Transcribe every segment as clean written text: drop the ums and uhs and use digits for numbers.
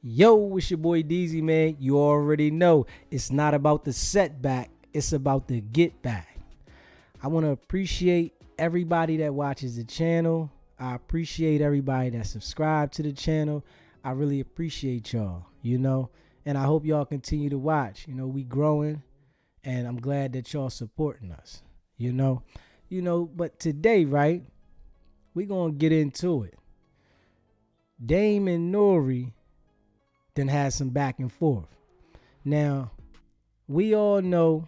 Yo, it's your boy DZ, man. You already know it's not about the setback, it's about the get back. I want to appreciate everybody that watches the channel. I appreciate everybody that subscribed to the channel. I really appreciate y'all, and I hope y'all continue to watch. We growing, and I'm glad that y'all supporting us, but today, right, we going to get into it. Dame and Nori then had some back and forth. Now, we all know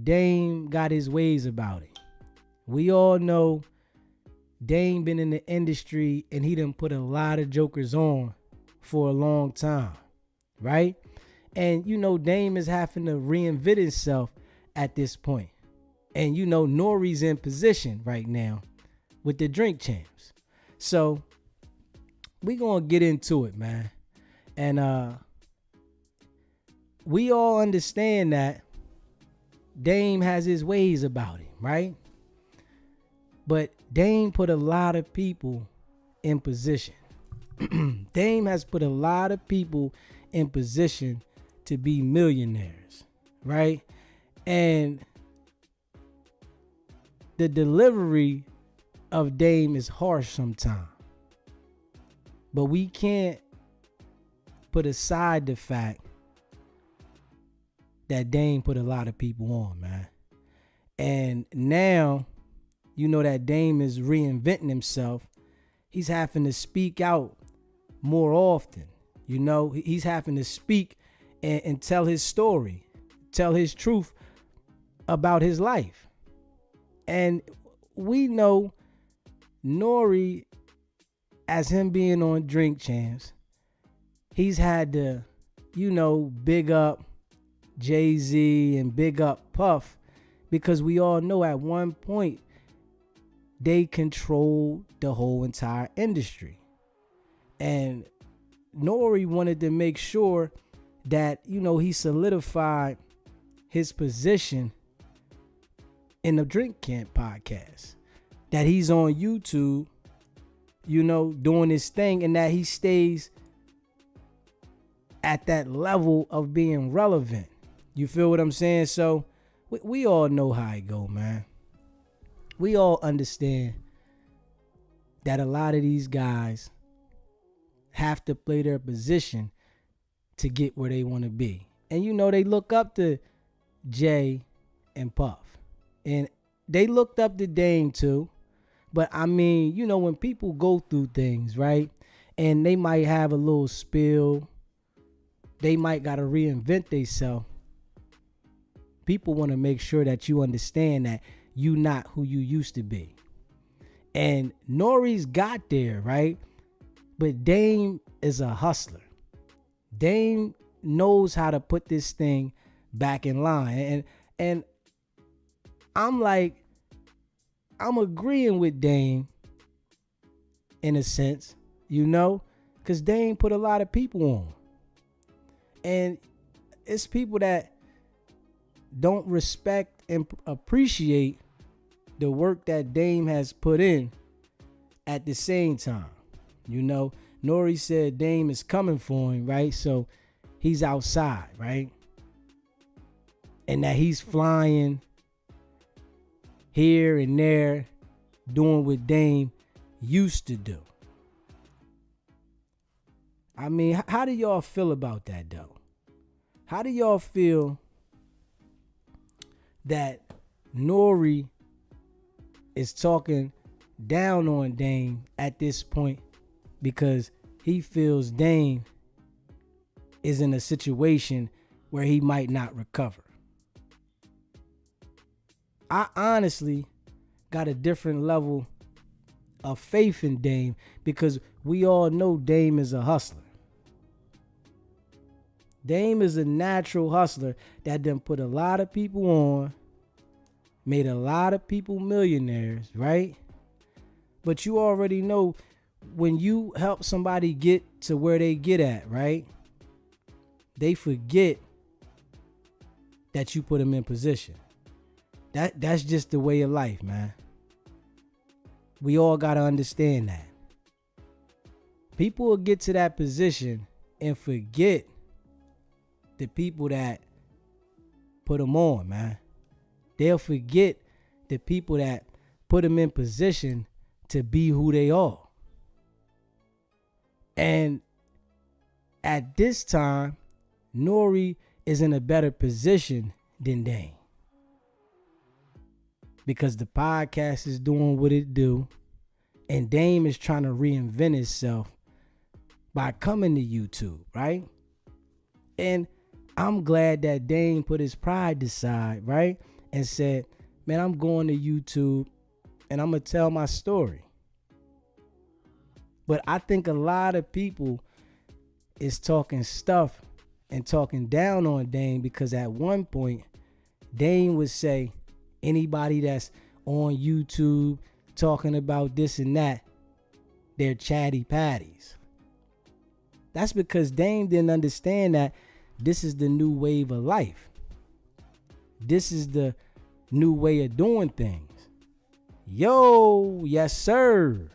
Dame got his ways about it. We all know Dame been in the industry and he done put a lot of jokers on for a long time, right? And Dame is having to reinvent himself at this point. And Nori's in position right now with the drink champs. So we gonna get into it, man. And we all understand that Dame has his ways about it, right? But Dame put a lot of people in position. Dame has put a lot of people in position to be millionaires, right? And the delivery of Dame is harsh sometimes. But we can't put aside the fact that Dame put a lot of people on, man. And now, that Dame is reinventing himself. He's having to speak out more often. He's having to speak and tell his story, tell his truth about his life. And we know Nori, as him being on Drink Champs, he's had to, big up Jay-Z and big up Puff, because we all know at one point they controlled the whole entire industry. And Nori wanted to make sure that, he solidified his position in the Drink Camp podcast, that he's on YouTube, doing his thing, and that he stays at that level of being relevant. You feel what I'm saying? So we all know how it go, man. We all understand that a lot of these guys have to play their position to get where they want to be. And they look up to Jay and Puff. And they looked up to Dame too. But I mean, when people go through things, right? And they might have a little spill. They might got to reinvent themselves. People want to make sure that you understand that you not who you used to be. And Nori's got there, right? But Dame is a hustler. Dame knows how to put this thing back in line. And I'm agreeing with Dame in a sense, because Dame put a lot of people on. And it's people that don't respect and appreciate the work that Dame has put in at the same time. Nori said Dame is coming for him, right? So he's outside, right? And that he's flying here and there, doing what Dame used to do. I mean, how do y'all feel about that, though? How do y'all feel that Nori is talking down on Dame at this point because he feels Dame is in a situation where he might not recover? I honestly got a different level of faith in Dame, because we all know Dame is a hustler. Dame is a natural hustler that done put a lot of people on, made a lot of people millionaires, right? But you already know, when you help somebody get to where they get at, right? They forget that you put them in position. That's just the way of life, man. We all got to understand that. People will get to that position and forget the people that put them on, man. They'll forget the people that put them in position to be who they are. And at this time, Nori is in a better position than Dame, because the podcast is doing what it do, and Dame is trying to reinvent itself by coming to YouTube, right? And I'm glad that Dame put his pride aside, right? And said, man, I'm going to YouTube and I'm going to tell my story. But I think a lot of people is talking stuff and talking down on Dame, because at one point, Dame would say, anybody that's on YouTube talking about this and that, they're chatty patties. That's because Dame didn't understand that this is the new wave of life. This is the new way of doing things. Yo, yes, sir.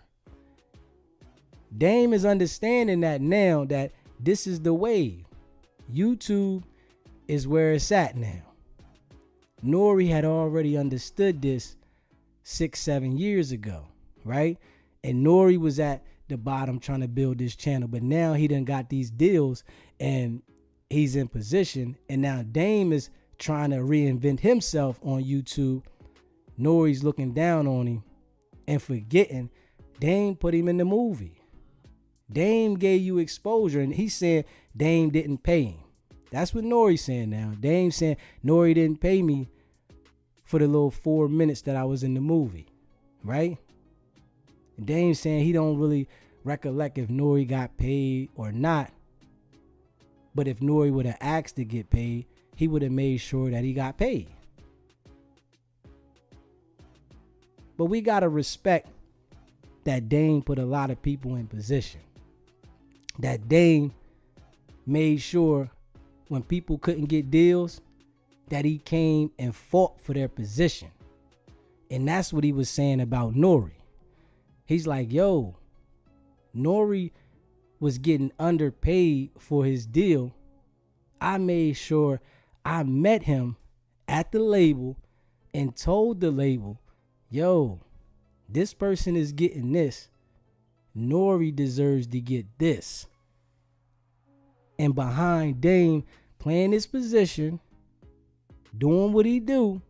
Dame is understanding that now, that this is the wave. YouTube is where it's at now. Nori had already understood this 6-7 years ago, right? And Nori was at the bottom trying to build this channel, but now he done got these deals and he's in position. And now Dame is trying to reinvent himself on YouTube. Nori's looking down on him and forgetting Dame put him in the movie. Dame gave you exposure, and he said Dame didn't pay him. That's what Nori's saying now. Dame saying Nori didn't pay me for the little 4 minutes that I was in the movie, right? And Dame saying he don't really recollect if Nori got paid or not. But if Nori would have asked to get paid, he would have made sure that he got paid. But we got to respect that Dame put a lot of people in position. That Dame made sure when people couldn't get deals, that he came and fought for their position. And that's what he was saying about Nori. He's like, yo, Nori was getting underpaid for his deal. I made sure I met him at the label and told the label, yo, this person is getting this. Nori deserves to get this. And behind Dame playing his position, doing what he do,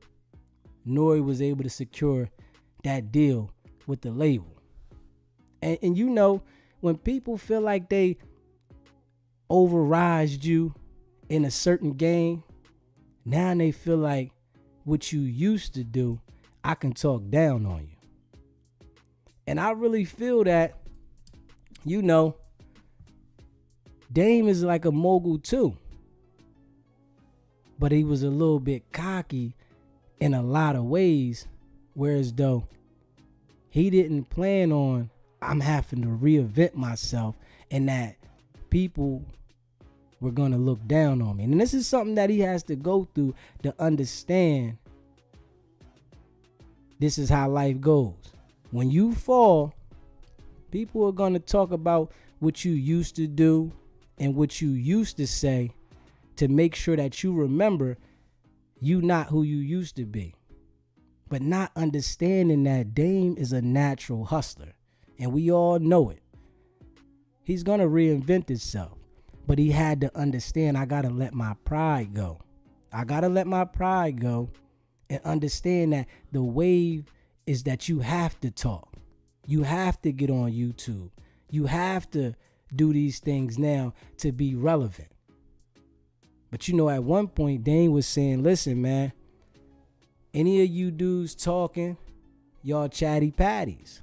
Nori was able to secure that deal with the label. And you know, when people feel like they override you in a certain game, now they feel like what you used to do, I can talk down on you. And I really feel that, you know, Dame is like a mogul too. But he was a little bit cocky in a lot of ways. Whereas though he didn't plan on, I'm having to reinvent myself, and that people were going to look down on me. And this is something that he has to go through to understand this is how life goes. When you fall, people are going to talk about what you used to do and what you used to say to make sure that you remember you not who you used to be. But not understanding that Dame is a natural hustler. And we all know it. He's going to reinvent himself. But he had to understand, I got to let my pride go. I got to let my pride go and understand that the wave is that you have to talk. You have to get on YouTube. You have to do these things now to be relevant. But you know, at one point, Dame was saying, listen, man, any of you dudes talking, y'all chatty patties.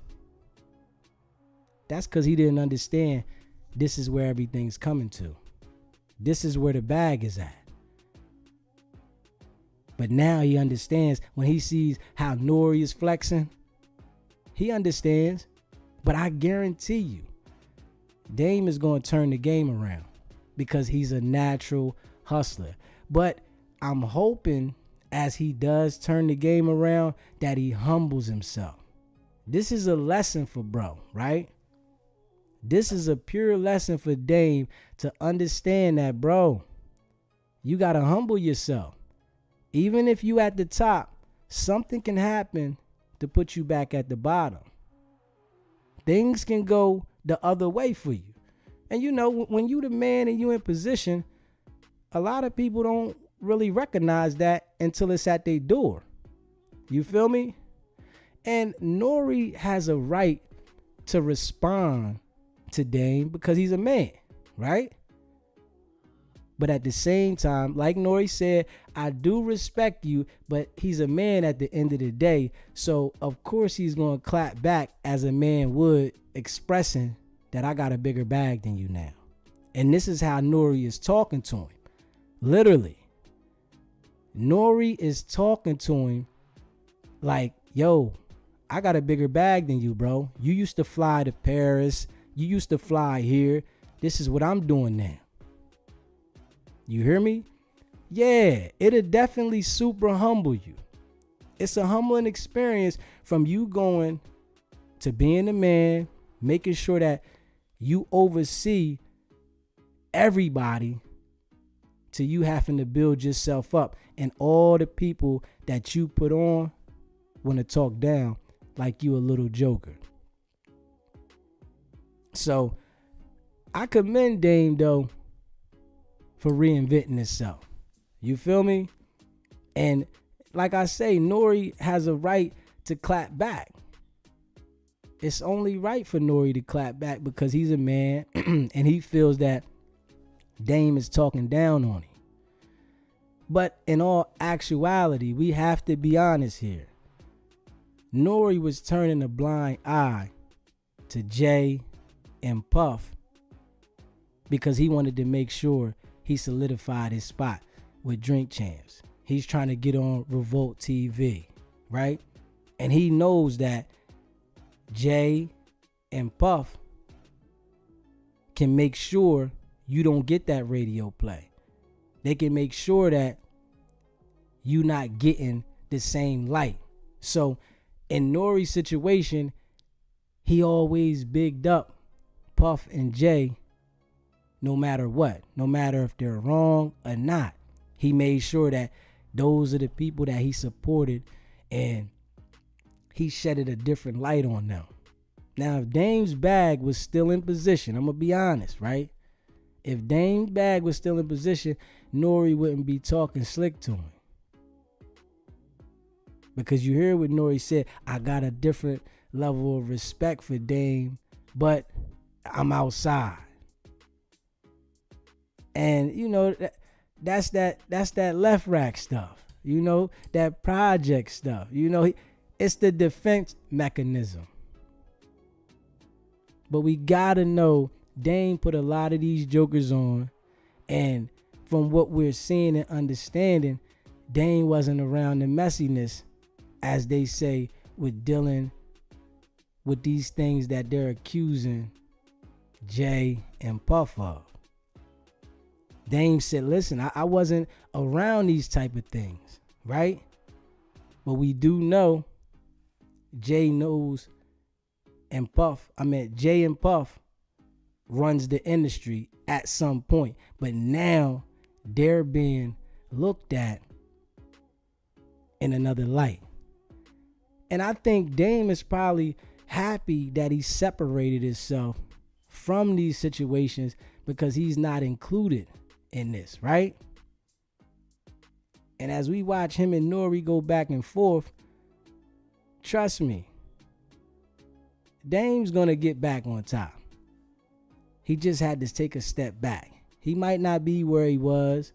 That's because he didn't understand this is where everything's coming to. This is where the bag is at. But now he understands when he sees how Nori is flexing. He understands. But I guarantee you, Dame is going to turn the game around because he's a natural hustler. But I'm hoping as he does turn the game around that he humbles himself. This is a lesson for bro, right? This is a pure lesson for Dame to understand that, bro, you got to humble yourself. Even if you at the top, something can happen to put you back at the bottom. Things can go the other way for you. And when you the man and you in position, a lot of people don't really recognize that until it's at their door. You feel me? And Nori has a right to respond to Dame because he's a man, right? But at the same time, like Nori said, I do respect you, but he's a man at the end of the day. So, of course, he's going to clap back as a man would, expressing that I got a bigger bag than you now. And this is how Nori is talking to him. Literally. Nori is talking to him like, yo, I got a bigger bag than you, bro. You used to fly to Paris. You used to fly here. This is what I'm doing now. You hear me? Yeah, it'll definitely super humble you. It's a humbling experience from you going to being a man, making sure that you oversee everybody, to you having to build yourself up, and all the people that you put on want to talk down like you a little joker. So I commend Dame though for reinventing itself. You feel me? And like I say, Nori has a right to clap back. It's only right for Nori to clap back because he's a man and he feels that Dame is talking down on him. But in all actuality, we have to be honest here. Nori was turning a blind eye to Jay and Puff because he wanted to make sure he solidified his spot with Drink Champs. He's trying to get on Revolt TV, right? And he knows that Jay and Puff can make sure you don't get that radio play. They can make sure that you not getting the same light. So in Nori's situation, he always bigged up Puff and Jay no matter what, no matter if they're wrong or not. He made sure that those are the people that he supported and he shedded a different light on them. Now, if Dame's bag was still in position, I'm going to be honest, right? If Dame's bag was still in position, Nori wouldn't be talking slick to him. Because you hear what Nori said, I got a different level of respect for Dame, but I'm outside. And, that's that left rack stuff, that project stuff. It's the defense mechanism. But we got to know Dame put a lot of these jokers on. And from what we're seeing and understanding, Dame wasn't around the messiness, as they say, with dealing with these things that they're accusing Jay and Puff of. Dame said, listen, I wasn't around these type of things, right? But we do know Jay knows Jay and Puff runs the industry at some point. But now they're being looked at in another light. And I think Dame is probably happy that he separated himself from these situations because he's not included in this, right? And as we watch him and Nori go back and forth, trust me, Dame's gonna get back on top. He just had to take a step back. He might not be where he was,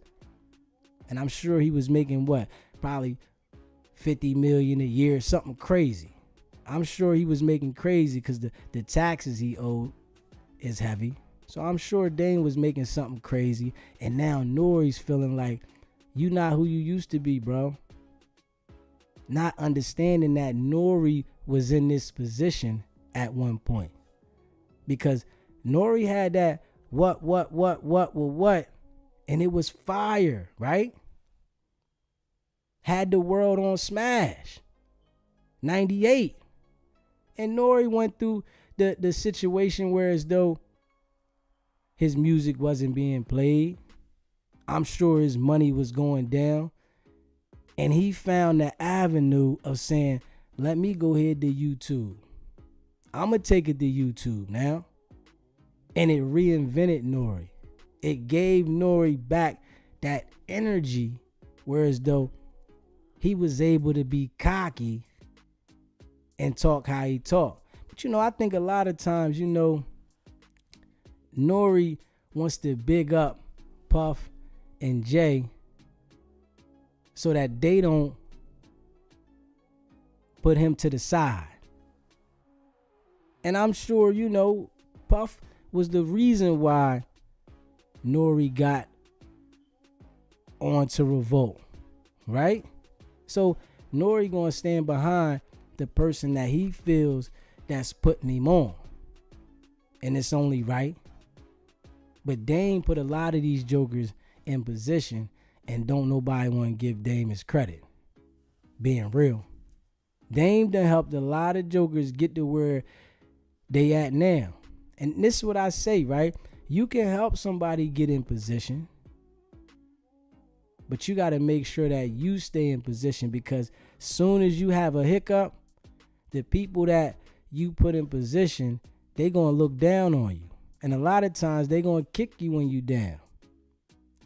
and I'm sure he was making probably $50 million a year, something crazy. I'm sure he was making crazy because the taxes he owed is heavy. So I'm sure Dame was making something crazy. And now Nori's feeling like, you not who you used to be, bro. Not understanding that Nori was in this position at one point. Because Nori had that what, and it was fire, right? Had the world on smash. 98. And Nori went through the situation where as though his music wasn't being played. I'm sure his money was going down. And he found the avenue of saying, let me go ahead to YouTube. I'm going to take it to YouTube now. And it reinvented Nori. It gave Nori back that energy, whereas though he was able to be cocky and talk how he talked. But I think a lot of times, Nori wants to big up Puff and Jay so that they don't put him to the side. And I'm sure, Puff was the reason why Nori got on to Revolt, right? So Nori gonna stand behind the person that he feels that's putting him on. And it's only right. But Dame put a lot of these jokers in position, and don't nobody want to give Dame his credit. Being real. Dame done helped a lot of jokers get to where they at now. And this is what I say, right? You can help somebody get in position, but you got to make sure that you stay in position, because soon as you have a hiccup, the people that you put in position, they going to look down on you. And a lot of times they going to kick you when you down.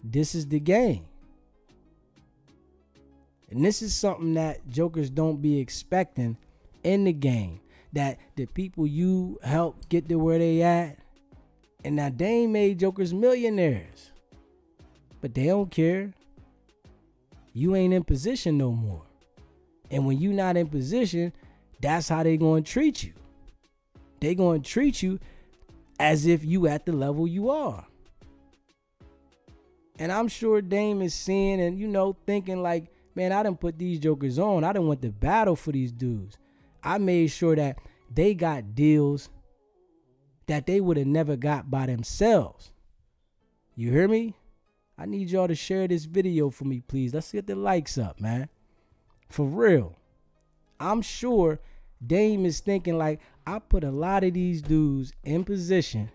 This is the game. And this is something that jokers don't be expecting in the game. That the people you help get to where they at, and now they made jokers millionaires, but they don't care. You ain't in position no more. And when you not in position, that's how they going to treat you. They going to treat you as if you at the level you are. And I'm sure Dame is seeing and, thinking like, man, I done put these jokers on. I done went to battle for these dudes. I made sure that they got deals that they would have never got by themselves. You hear me? I need y'all to share this video for me, please. Let's get the likes up, man. For real. I'm sure Dame is thinking like, I put a lot of these dudes in position,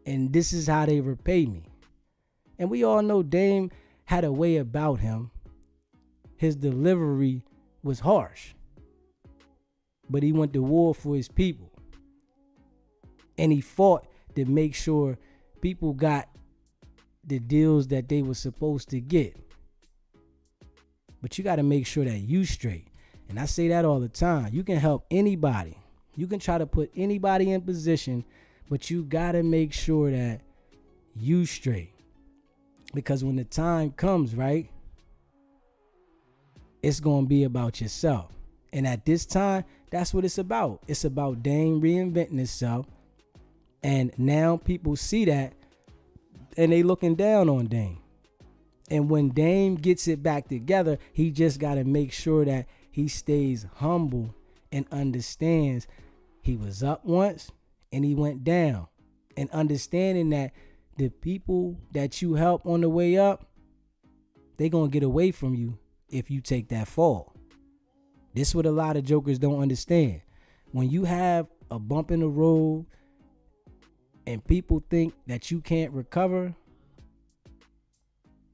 and this is how they repay me. And we all know Dame had a way about him. His delivery was harsh, but he went to war for his people. And he fought to make sure people got the deals that they were supposed to get. But you got to make sure that you straight. And I say that all the time. You can help anybody. You can try to put anybody in position, but you got to make sure that you straight. Because when the time comes, right, it's going to be about yourself. And at this time, that's what it's about. It's about Dame reinventing itself. And now people see that and they looking down on Dame. And when Dame gets it back together, he just got to make sure that he stays humble and understands he was up once and he went down. And understanding that the people that you help on the way up, they going to get away from you if you take that fall. This is what a lot of jokers don't understand. When you have a bump in the road and people think that you can't recover,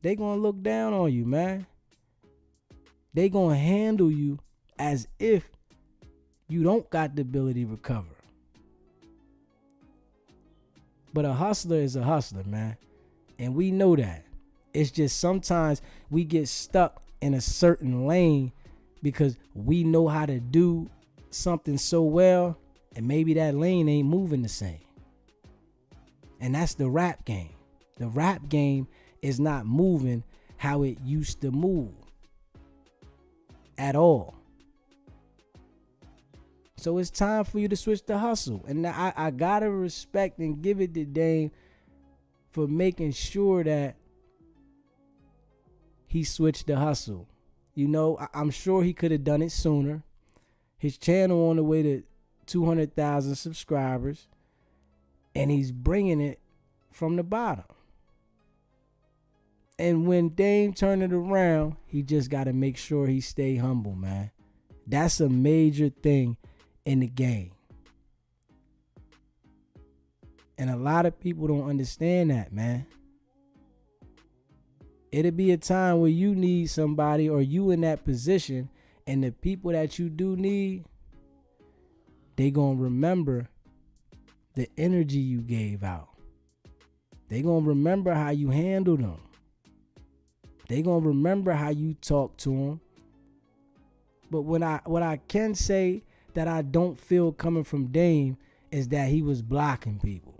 they going to look down on you, man. They going to handle you as if you don't got the ability to recover. But a hustler is a hustler, man. And we know that. It's just sometimes we get stuck in a certain lane because we know how to do something so well, and maybe that lane ain't moving the same. And that's the rap game. The rap game is not moving how it used to move at all. So it's time for you to switch the hustle. And I gotta respect and give it to Dame for making sure that he switched the hustle. You know, I'm sure he could have done it sooner. His channel on the way to 200,000 subscribers, and he's bringing it from the bottom. And when Dame turn it around, he just got to make sure he stay humble, man. That's a major thing in the game. And a lot of people don't understand that, man. It'll be a time where you need somebody, or you in that position, and the people that you do need, they gonna remember the energy you gave out. They gonna remember how you handled them. They gonna remember how you talk to them. But what I can say that I don't feel coming from Dame is that he was blocking people.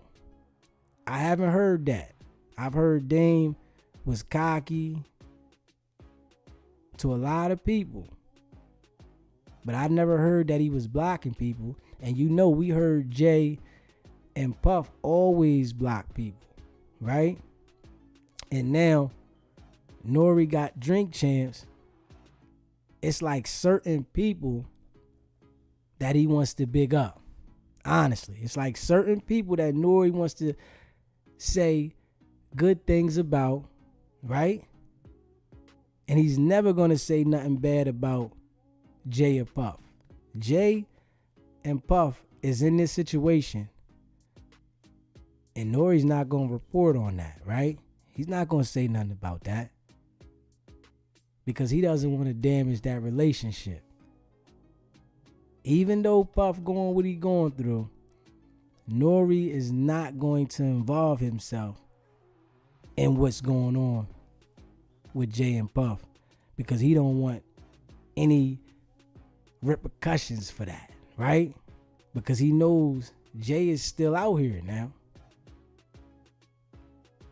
I haven't heard that. I've heard Dame was cocky to a lot of people, but I never heard that he was blocking people. And we heard Jay and Puff always block people, right? And now Nori got Drink Champs. It's like certain people that he wants to big up. Honestly, it's like certain people that Nori wants to say good things about, right? And he's never going to say nothing bad about Jay or Puff. Jay and Puff is in this situation, and Nori's not going to report on that, right? He's not going to say nothing about that because he doesn't want to damage that relationship. Even though Puff going what he going through, Nori is not going to involve himself in what's going on with Jay and Puff because he don't want any repercussions for that, right? Because he knows Jay is still out here now.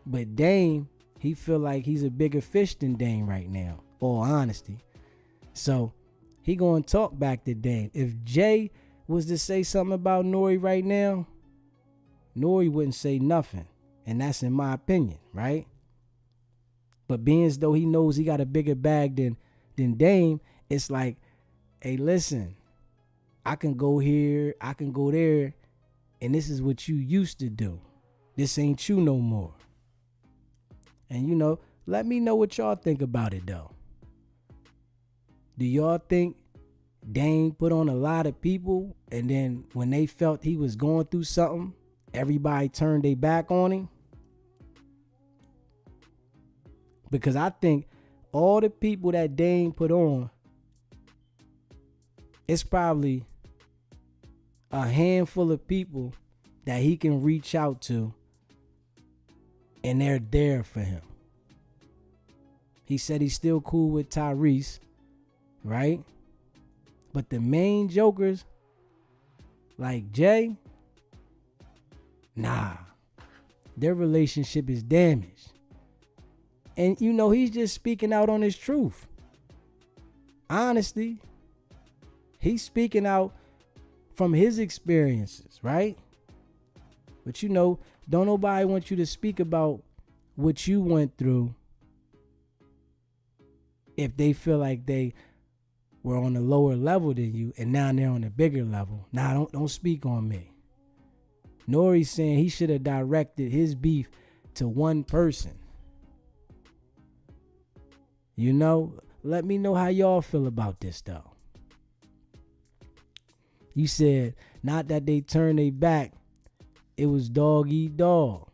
But Dame, he feel like he's a bigger fish than Dame right now, all honesty. So he gonna talk back to Dame. If Jay was to say something about Nori right now, Nori wouldn't say nothing. And that's in my opinion, right? But being as though he knows he got a bigger bag than Dame, it's like, hey, listen, I can go here, I can go there, and this is what you used to do. This ain't you no more. And let me know what y'all think about it though. Do y'all think Dame put on a lot of people, and then when they felt he was going through something, everybody turned their back on him? Because I think all the people that Dame put on, it's probably a handful of people that he can reach out to, and they're there for him. He said he's still cool with Tyrese, right? But the main jokers, like Jay, nah, their relationship is damaged. And he's just speaking out on his truth. Honestly, he's speaking out from his experiences, right? But don't nobody want you to speak about what you went through if they feel like they were on a lower level than you and now they're on a bigger level. Nah, don't speak on me. Nori's saying he should have directed his beef to one person. Let me know how y'all feel about this though. You said not that they turned their back, it was dog eat dog.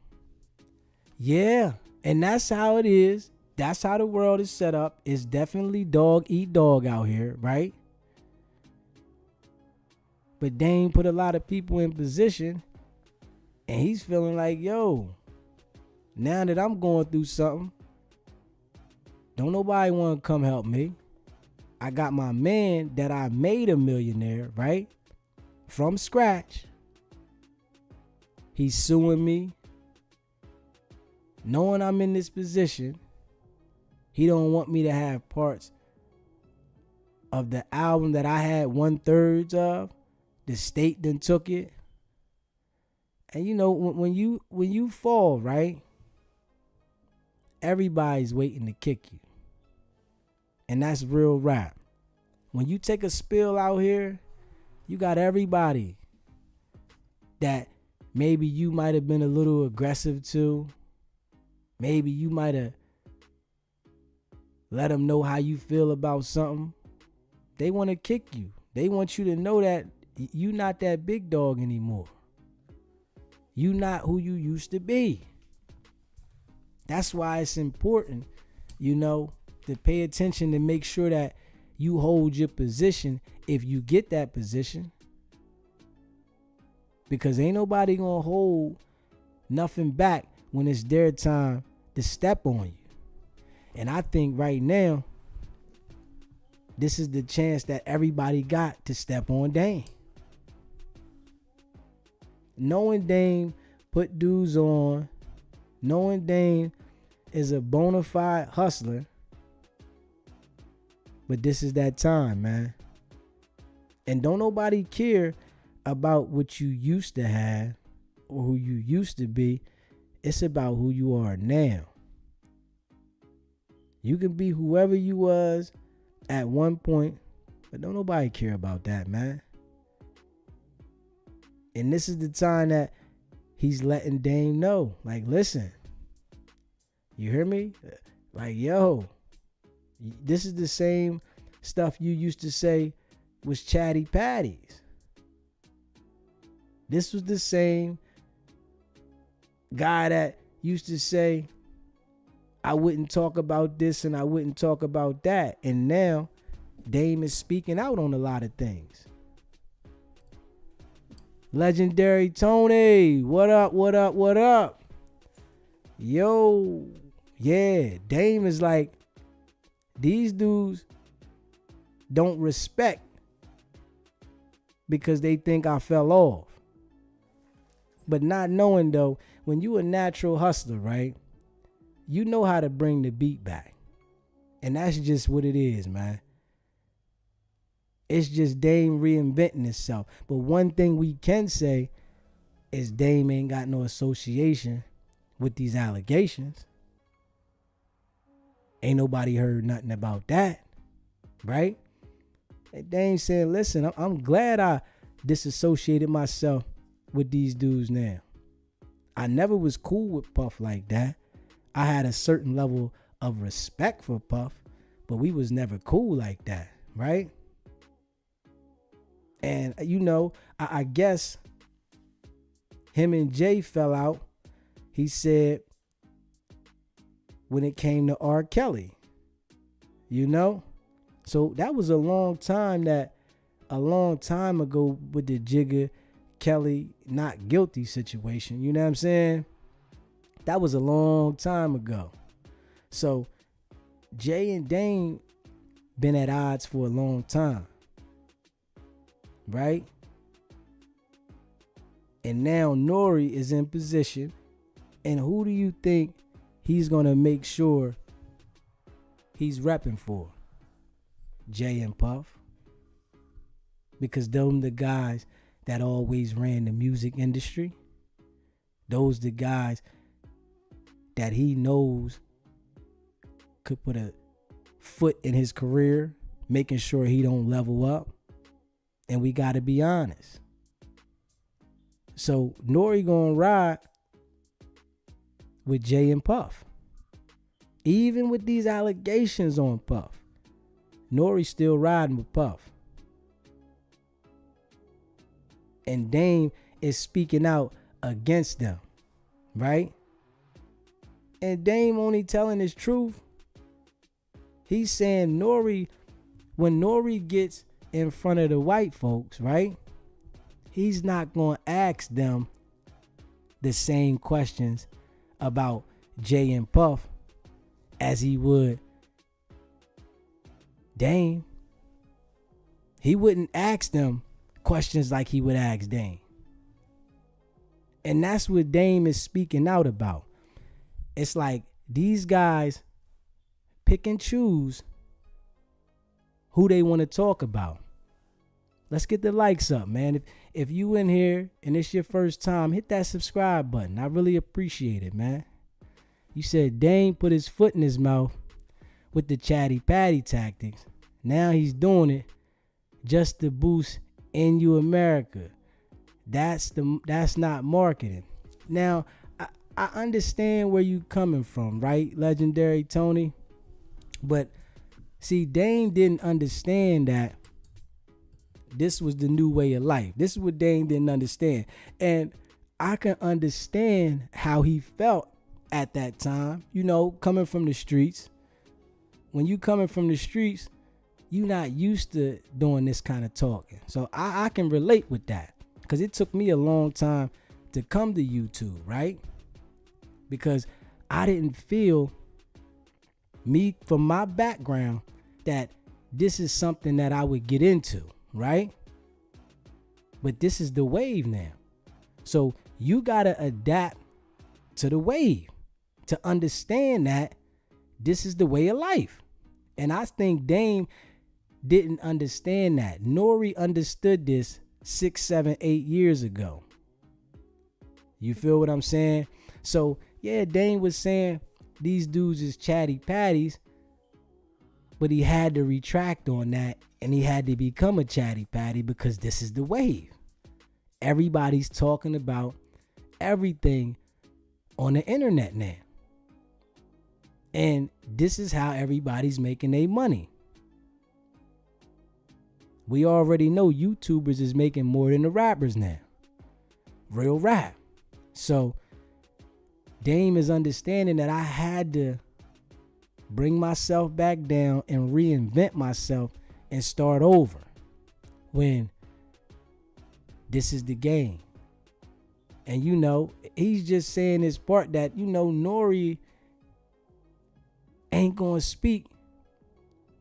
Yeah, and that's how it is. That's how the world is set up. It's definitely dog eat dog out here, right? But Dame put a lot of people in position, and he's feeling like, yo, now that I'm going through something, don't nobody want to come help me. I got my man that I made a millionaire, right? From scratch. He's suing me. Knowing I'm in this position, he don't want me to have parts of the album that I had 1/3 of. The state done took it. And when you fall, right? Everybody's waiting to kick you. And that's real rap. When you take a spill out here, you got everybody that maybe you might have been a little aggressive to. Maybe you might have let them know how you feel about something. They want to kick you. They want you to know that you're not that big dog anymore. You not who you used to be. That's why it's important, to pay attention to make sure that you hold your position if you get that position. Because ain't nobody gonna hold nothing back when it's their time to step on you. And I think right now, this is the chance that everybody got to step on Dame. Knowing Dame put dudes on, knowing Dame is a bona fide hustler, but this is that time, man. And don't nobody care about what you used to have or who you used to be. It's about who you are now. You can be whoever you was at one point, but don't nobody care about that, man. And this is the time that he's letting Dame know, like, listen, you hear me? Like, yo, this is the same stuff you used to say was chatty patties. This was the same guy that used to say, I wouldn't talk about this and I wouldn't talk about that. And now Dame is speaking out on a lot of things. Legendary Tony, what up, what up, what up? Yo, yeah, Dame is like, these dudes don't respect because they think I fell off. But not knowing though, when you a natural hustler, right? You know how to bring the beat back. And that's just what it is, man. It's just Dame reinventing itself. But one thing we can say is Dame ain't got no association with these allegations. Ain't nobody heard nothing about that, right? And Dame saying, listen, I'm glad I disassociated myself with these dudes now. I never was cool with Puff like that. I had a certain level of respect for Puff, but we was never cool like that, right? And, I guess him and Jay fell out, he said, when it came to R. Kelly, So that was a long time ago with the Jigga Kelly not guilty situation. You know what I'm saying? That was a long time ago. So Jay and Dame been at odds for a long time. Right? And now Nori is in position. And who do you think he's going to make sure he's repping for? Jay and Puff. Because them the guys that always ran the music industry. Those the guys that he knows could put a foot in his career, making sure he don't level up. And we got to be honest. So Nori gonna ride with Jay and Puff. Even with these allegations on Puff, Nori still riding with Puff. And Dame is speaking out against them, right? And Dame only telling his truth. He's saying when Nori gets in front of the white folks, right? He's not going to ask them the same questions about Jay and Puff as he would Dame. He wouldn't ask them questions like he would ask Dame. And that's what Dame is speaking out about. It's like these guys pick and choose who they want to talk about. Let's get the likes up, man. If you in here and it's your first time, hit that subscribe button. I really appreciate it, man. You said Dame put his foot in his mouth with the chatty patty tactics. Now he's doing it just to boost NU America. That's not marketing. Now, I understand where you coming from, right, Legendary Tony? But see, Dame didn't understand that this was the new way of life. This is what Dame didn't understand. And I can understand how he felt at that time, coming from the streets. When you coming from the streets, you not used to doing this kind of talking. So I can relate with that, because it took me a long time to come to YouTube, right? Because I didn't feel, me from my background, that this is something that I would get into, right? But this is the wave now. So you gotta adapt to the wave to understand that this is the way of life. And I think Dame didn't understand that. Nori understood this 6, 7, 8 years ago. You feel what I'm saying? So yeah, Dame was saying these dudes is chatty patties, but he had to retract on that, and he had to become a chatty patty, because this is the wave. Everybody's talking about everything on the internet now. And this is how everybody's making their money. We already know YouTubers is making more than the rappers now. Real rap. So Dame is understanding that I had to bring myself back down and reinvent myself and start over, when this is the game. And he's just saying this part that, Nori ain't gonna speak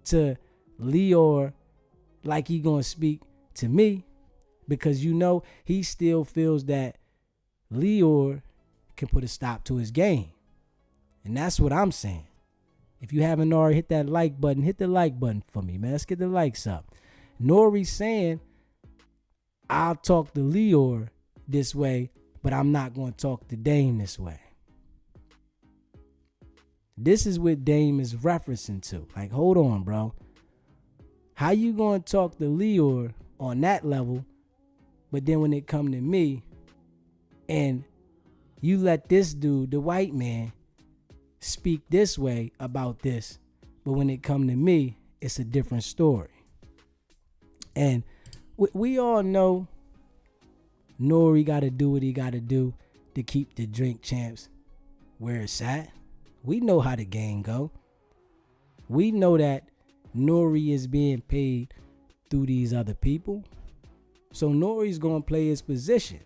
to Leor like he gonna speak to me, because he still feels that Leor can put a stop to his game. And that's what I'm saying. If you haven't already hit that like button, hit the like button for me, man. Let's get the likes up. Nori's saying, I'll talk to Leor this way, but I'm not going to talk to Dame this way. This is what Dame is referencing to. Like, hold on, bro. How you going to talk to Leor on that level, but then when it come to me, and you let this dude, the white man, speak this way about this, but when it come to me, it's a different story. And we all know Nori got to do what he got to do to keep the Drink Champs where it's at. We know how the game go. We know that Nori is being paid through these other people. So Nori's going to play his position.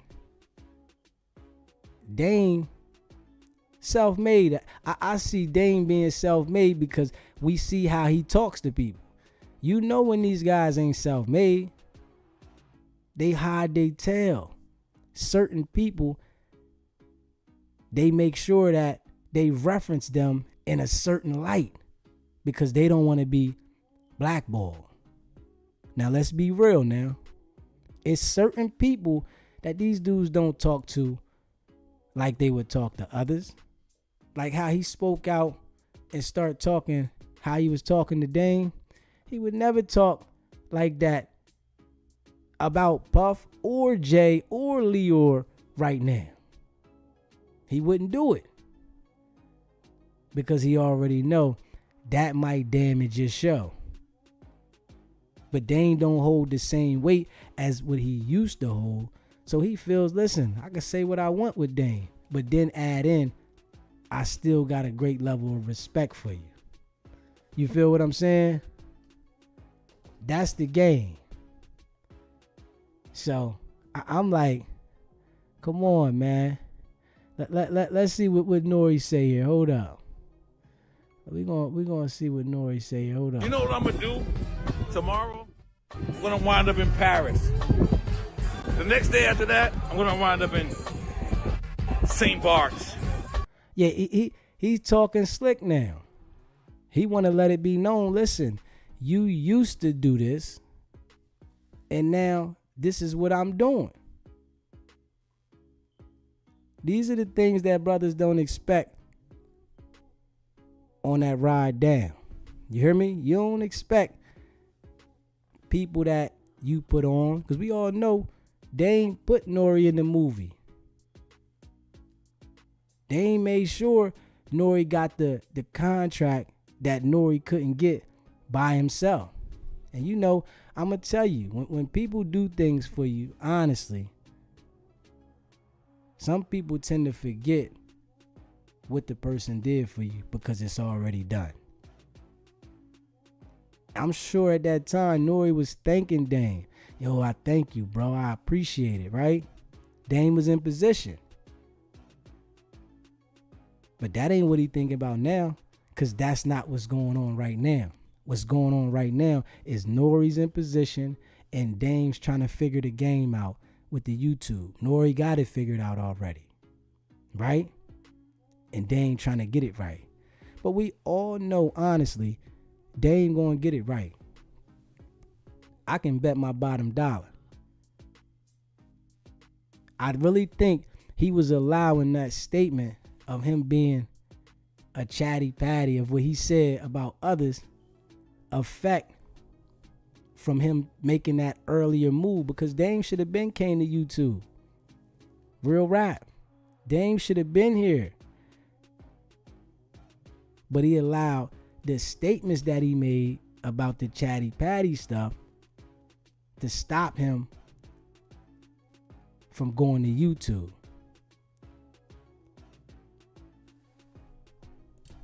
Dame, self-made. I see Dame being self-made because we see how he talks to people. When these guys ain't self-made, they hide their tail. Certain people, they make sure that they reference them in a certain light because they don't want to be blackballed. Now let's be real now. It's certain people that these dudes don't talk to like they would talk to others. Like how he spoke out and start talking how he was talking to Dame. He would never talk like that about Puff or Jay or Leor right now. He wouldn't do it because he already know that might damage his show. But Dame don't hold the same weight as what he used to hold. So he feels, listen, I can say what I want with Dame, but then add in, I still got a great level of respect for you. You feel what I'm saying? That's the game. So I'm like, come on, man. Let's see what Nori say here. Hold up. We're gonna see what Nori say here. Hold up. You know what I'm gonna do tomorrow? I'm gonna wind up in Paris. The next day after that, I'm gonna wind up in St. Bart's. Yeah, he's talking slick now. He wanna let it be known. Listen, you used to do this, and now this is what I'm doing. These are the things that brothers don't expect on that ride down. You hear me? You don't expect people that you put on, because we all know Dame put Nori in the movie. Dame made sure Nori got the contract that Nori couldn't get by himself. And I'm going to tell you, when people do things for you, honestly, Some people tend to forget what the person did for you because it's already done. I'm sure at that time, Nori was thanking Dame. Yo, I thank you, bro. I appreciate it, right? Dame was in position. But that ain't what he thinking about now, because that's not what's going on right now. What's going on right now is Nori's in position and Dame's trying to figure the game out with the YouTube. Nori got it figured out already, right? And Dame trying to get it right. But we all know, honestly, Dame gonna get it right. I can bet my bottom dollar. I really think he was allowing that statement of him being a chatty patty of what he said about others affect from him making that earlier move, because Dame should have been came to YouTube. Real rap. Dame should have been here. But he allowed the statements that he made about the chatty patty stuff to stop him from going to YouTube.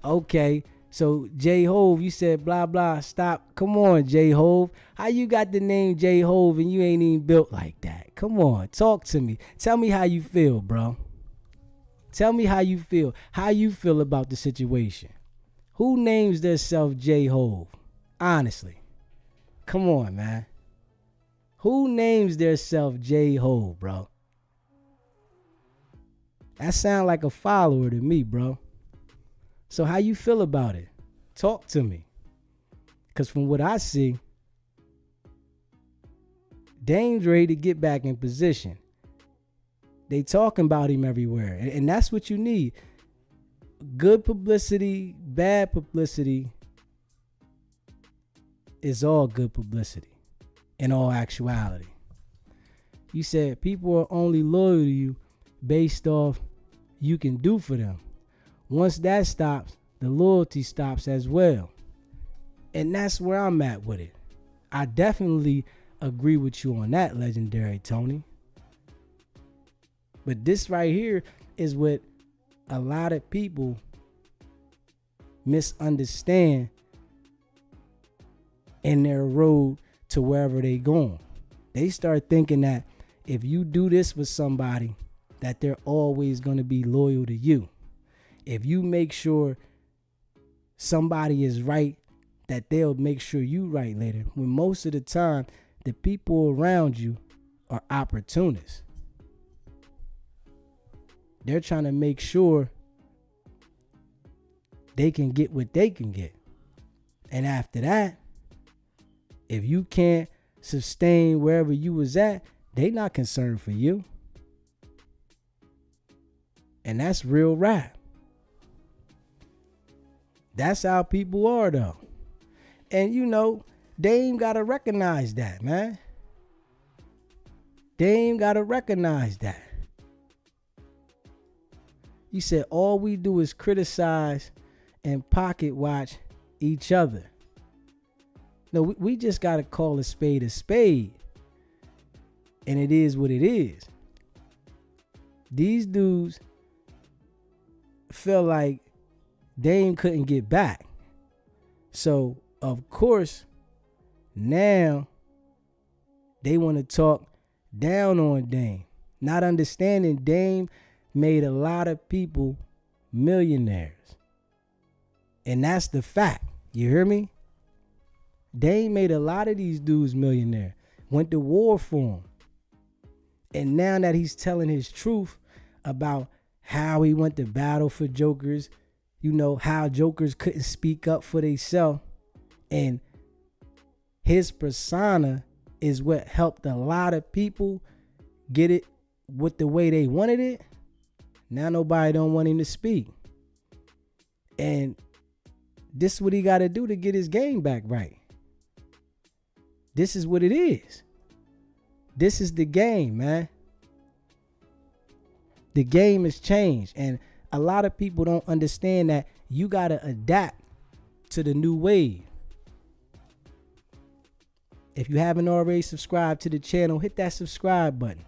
Okay, so J-Hove, you said blah, blah, stop. Come on, J-Hove. How you got the name J-Hove and you ain't even built like that? Come on, talk to me. Tell me how you feel, bro. Tell me how you feel. How you feel about the situation. Who names themselves J-Hove? Honestly. Come on, man. Who names themselves J-Hove, bro? That sound like a follower to me, bro. So how you feel about it? Talk to me. Because from what I see, Dame's ready to get back in position. They talking about him everywhere. And that's what you need. Good publicity, bad publicity is all good publicity in all actuality. You said people are only loyal to you based off you can do for them. Once that stops, the loyalty stops as well. And that's where I'm at with it. I definitely agree with you on that, legendary Tony. But this right here is what a lot of people misunderstand in their road to wherever they going. They start thinking that if you do this for somebody, that they're always going to be loyal to you. If you make sure somebody is right, that they'll make sure you right later. When most of the time, the people around you are opportunists. They're trying to make sure they can get what they can get. And after that, if you can't sustain wherever you was at, they not concerned for you. And that's real rap. That's how people are, though. And you know, Dame gotta recognize that, man. Dame gotta recognize that. You said all we do is criticize and pocket watch each other. No, we just gotta call a spade a spade. And it is what it is. These dudes feel like Dame couldn't get back. So, of course, now they want to talk down on Dame. Not understanding Dame made a lot of people millionaires. And that's the fact. You hear me? Dame made a lot of these dudes millionaire. Went to war for him. And now that he's telling his truth about how he went to battle for jokers, you know, how jokers couldn't speak up for themselves, and his persona is what helped a lot of people get it with the way they wanted it. Now nobody don't want him to speak. And this is what he got to do to get his game back right. This is what it is. This is the game, man. The game has changed. And a lot of people don't understand that you got to adapt to the new wave. If you haven't already subscribed to the channel, hit that subscribe button.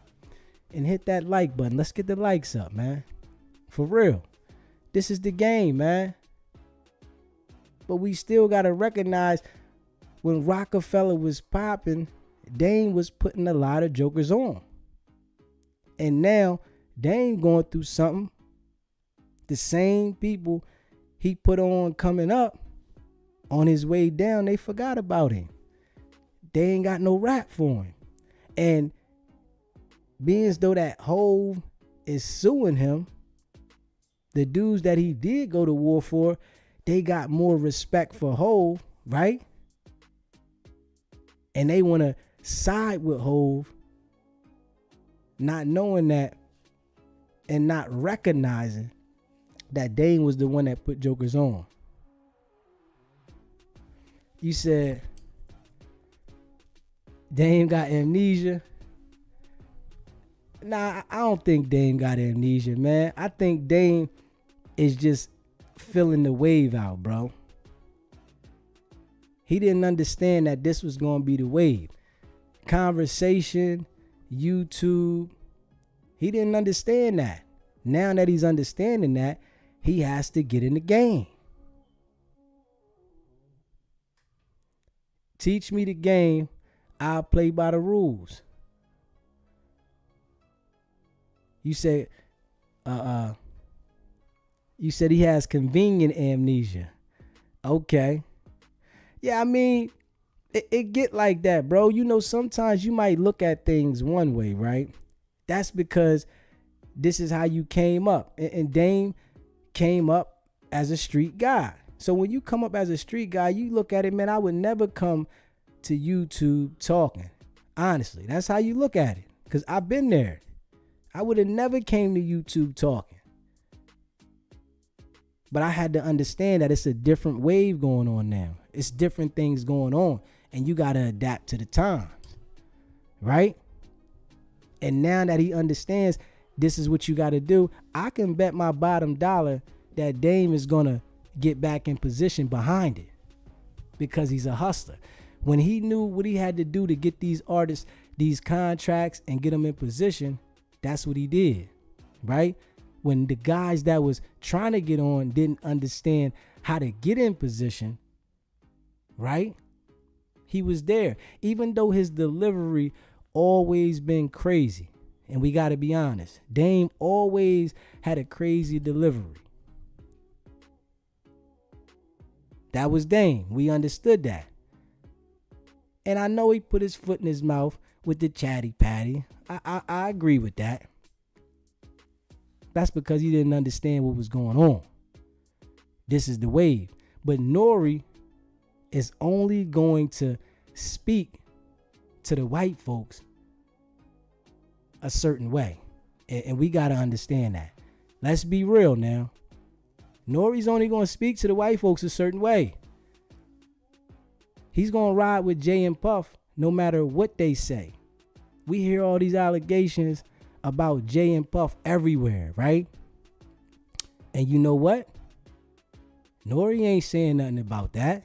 and hit that like button. Let's get the likes up, man. For real. This is the game, man. But we still got to recognize when Rockefeller was popping, Dame was putting a lot of jokers on. And now Dame going through something. The same people he put on coming up, on his way down, they forgot about him. They ain't got no rap for him. And being as though that Hove is suing him, the dudes that he did go to war for, they got more respect for Hove, right? And they want to side with Hove, not knowing that and not recognizing that Dame was the one that put jokers on. You said Dame got amnesia. Nah, I don't think Dame got amnesia, man. I think Dame is just feeling the wave out, bro. He didn't understand that this was going to be the wave. Conversation, YouTube. He didn't understand that. Now that he's understanding that, he has to get in the game. Teach me the game, I'll play by the rules. You said he has convenient amnesia. Okay. Yeah, I mean, it get like that, bro. You know, sometimes you might look at things one way, right? That's because this is how you came up. And Dame came up as a street guy. So when you come up as a street guy, you look at it, man, I would never come to YouTube talking. Honestly, that's how you look at it. Because I've been there. I would have never came to YouTube talking. But I had to understand that it's a different wave going on now. It's different things going on. And you got to adapt to the times. Right? And now that he understands this is what you got to do, I can bet my bottom dollar that Dame is going to get back in position behind it. Because he's a hustler. When he knew what he had to do to get these artists, these contracts, and get them in position, that's what he did. Right? When the guys that was trying to get on didn't understand how to get in position, right? He was there. Even though his delivery always been crazy. And we got to be honest. Dame always had a crazy delivery. That was Dame. We understood that. And I know he put his foot in his mouth with the chatty patty. I agree with that. That's because he didn't understand what was going on. This is the wave. But Nori is only going to speak to the white folks a certain way. And we got to understand that. Let's be real now. Nori's only going to speak to the white folks a certain way. He's going to ride with Jay and Puff no matter what they say. We hear all these allegations about Jay and Puff everywhere, right? And you know what? Nori ain't saying nothing about that.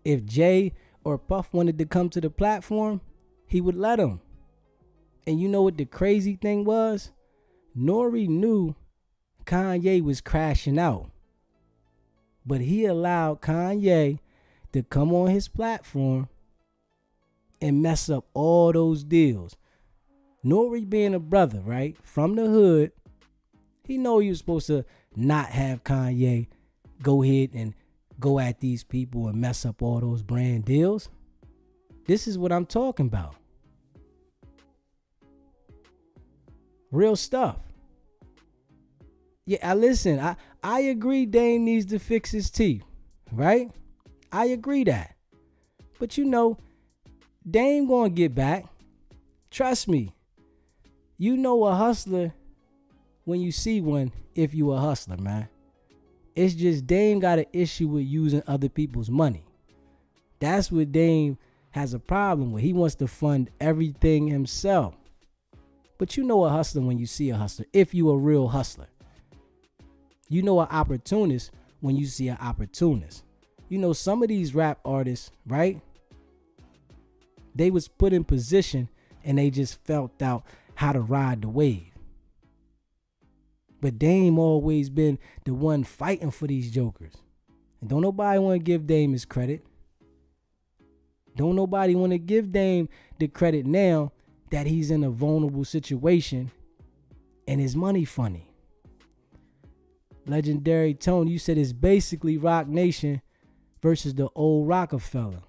If Jay or Puff wanted to come to the platform, he would let them. And you know what the crazy thing was? Nori knew Kanye was crashing out. But he allowed Kanye to come on his platform and mess up all those deals. Nori being a brother, right, from the hood, he know he was supposed to not have Kanye go ahead and go at these people and mess up all those brand deals. This is what I'm talking about. Real stuff. Yeah, I agree Dame needs to fix his teeth, right? I agree that. But you know, Dame gonna get back. Trust me. You know a hustler when you see one if you a hustler, man. It's just Dame got an issue with using other people's money. That's what Dame has a problem with. He wants to fund everything himself. But you know a hustler when you see a hustler, if you a real hustler. You know an opportunist when you see an opportunist. You know some of these rap artists, right? They was put in position and they just felt out how to ride the wave. But Dame always been the one fighting for these jokers. And don't nobody want to give Dame his credit. Don't nobody want to give Dame the credit now that he's in a vulnerable situation and his money funny. Legendary Tony, you said it's basically Rock Nation versus the old Rockefeller.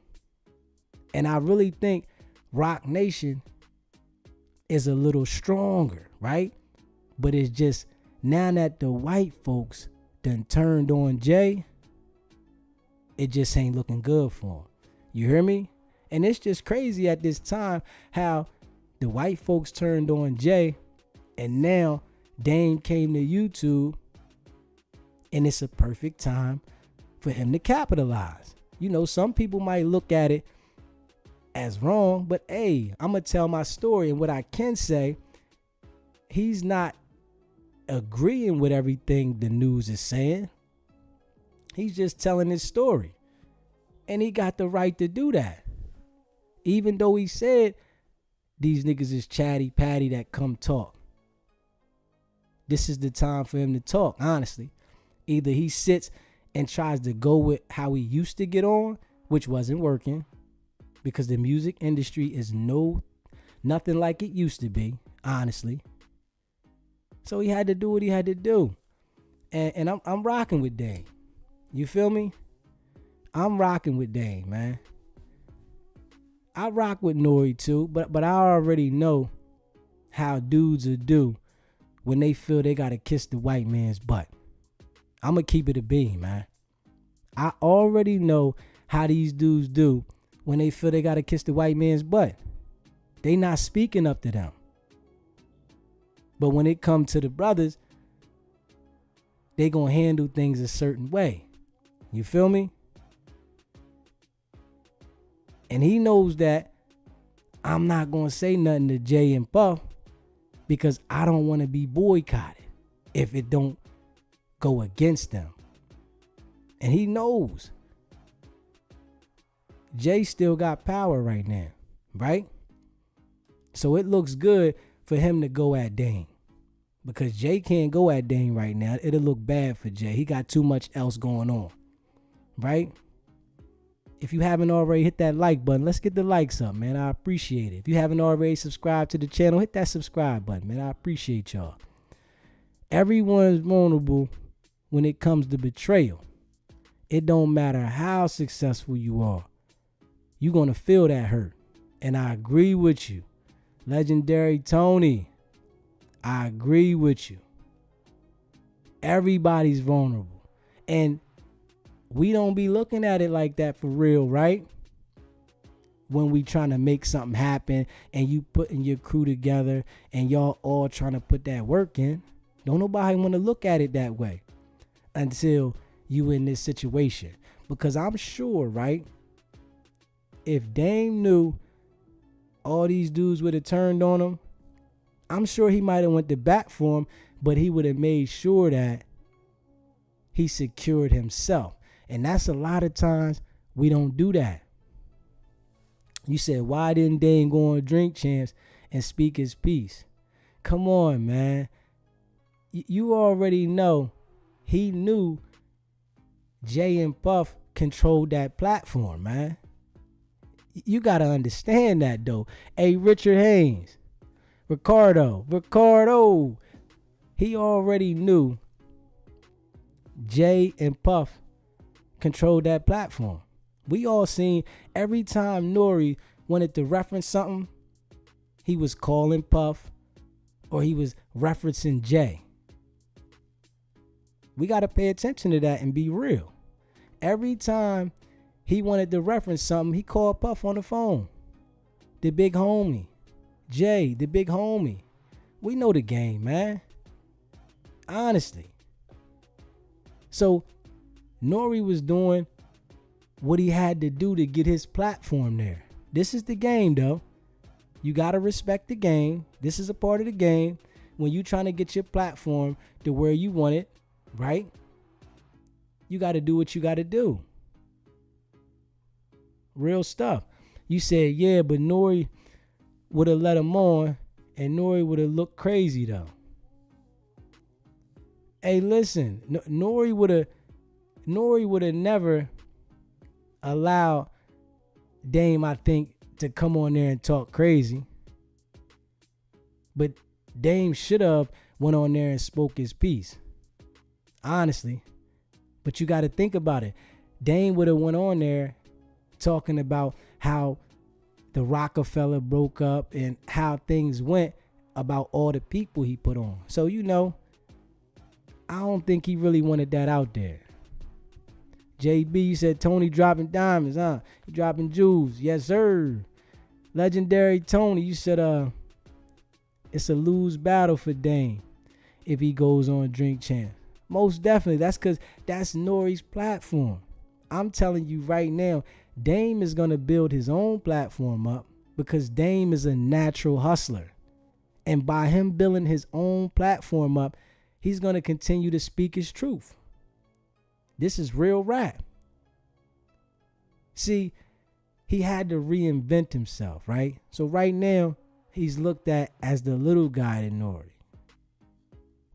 And I really think Rock Nation is a little stronger, right? But it's just now that the white folks done turned on Jay, it just ain't looking good for him. You hear me? And it's just crazy at this time how the white folks turned on Jay, and now Dame came to YouTube, and it's a perfect time for him to capitalize. You know, some people might look at it as wrong, but hey, I'm going to tell my story. And what I can say, he's not agreeing with everything the news is saying. He's just telling his story. And he got the right to do that. Even though he said these niggas is chatty patty that come talk. This is the time for him to talk, honestly. Either he sits and tries to go with how he used to get on, which wasn't working, because the music industry is nothing like it used to be, honestly. So he had to do what he had to do. And I'm rocking with Dame. You feel me? I'm rocking with Dame, man. I rock with Nori too, but I already know how dudes will do when they feel they gotta kiss the white man's butt. I'm gonna keep it a beam, man. I already know how these dudes do when they feel they gotta kiss the white man's butt. They not speaking up to them. But when it comes to the brothers, they gonna handle things a certain way. You feel me? And he knows that I'm not gonna say nothing to Jay and Puff because I don't want to be boycotted if it don't go against them. And he knows Jay still got power right now, right? So it looks good for him to go at Dame, because Jay can't go at Dame right now. It'll look bad for Jay. He got too much else going on, right? If you haven't already, hit that like button. Let's get the likes up, man. I appreciate it. If you haven't already subscribed to the channel, hit that subscribe button, man. I appreciate y'all. Everyone's vulnerable when it comes to betrayal. It don't matter how successful you are. You're going to feel that hurt. And I agree with you. Legendary Tony, I agree with you. Everybody's vulnerable. And we don't be looking at it like that for real, right? When we trying to make something happen and you putting your crew together and y'all all trying to put that work in, don't nobody want to look at it that way until you in this situation. Because I'm sure, right, if Dame knew all these dudes would have turned on him, I'm sure he might have went to bat for him, but he would have made sure that he secured himself. And that's a lot of times we don't do that. You said, why didn't Dame go on Drink Champs and speak his piece? Come on, man. You already know he knew Jay and Puff controlled that platform, man. You got to understand that, though. Hey, Richard Haynes, Ricardo, he already knew Jay and Puff controlled that platform. We all seen every time Nori wanted to reference something, he was calling Puff or he was referencing Jay. We got to pay attention to that and be real. Every time he wanted to reference something, he called Puff on the phone. The big homie. Jay, the big homie. We know the game, man. Honestly. So Nori was doing what he had to do to get his platform there. This is the game, though. You got to respect the game. This is a part of the game. When you trying to get your platform to where you want it, right? You got to do what you got to do. Real stuff. You said, yeah, but Nori would have let him on And Nori would have looked crazy though. Hey, listen, Nori would have never allowed Dame, I think, to come on there and talk crazy. But Dame should have went on there and spoke his piece. Honestly. But you got to think about it. Dame would have went on there talking about how the Rockefeller broke up and how things went about all the people he put on. So, I don't think he really wanted that out there. JB, you said Tony dropping diamonds, huh? He dropping jewels. Yes, sir. Legendary Tony, you said it's a lose battle for Dame if he goes on Drink Champs. Most definitely. That's because that's Nori's platform. I'm telling you right now, Dame is going to build his own platform up because Dame is a natural hustler. And by him building his own platform up, he's going to continue to speak his truth. This is real rap. See, he had to reinvent himself, right? So right now, he's looked at as the little guy in Nori.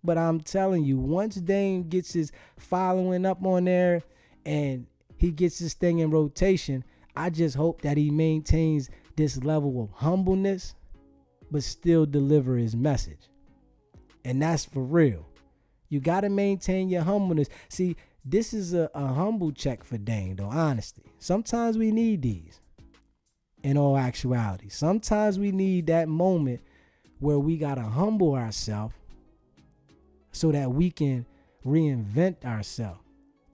But I'm telling you, once Dame gets his following up on there and he gets this thing in rotation, I just hope that he maintains this level of humbleness, but still deliver his message. And that's for real. You got to maintain your humbleness. See, this is a humble check for Dame, though, honestly. Sometimes we need these, in all actuality. Sometimes we need that moment where we got to humble ourselves so that we can reinvent ourselves.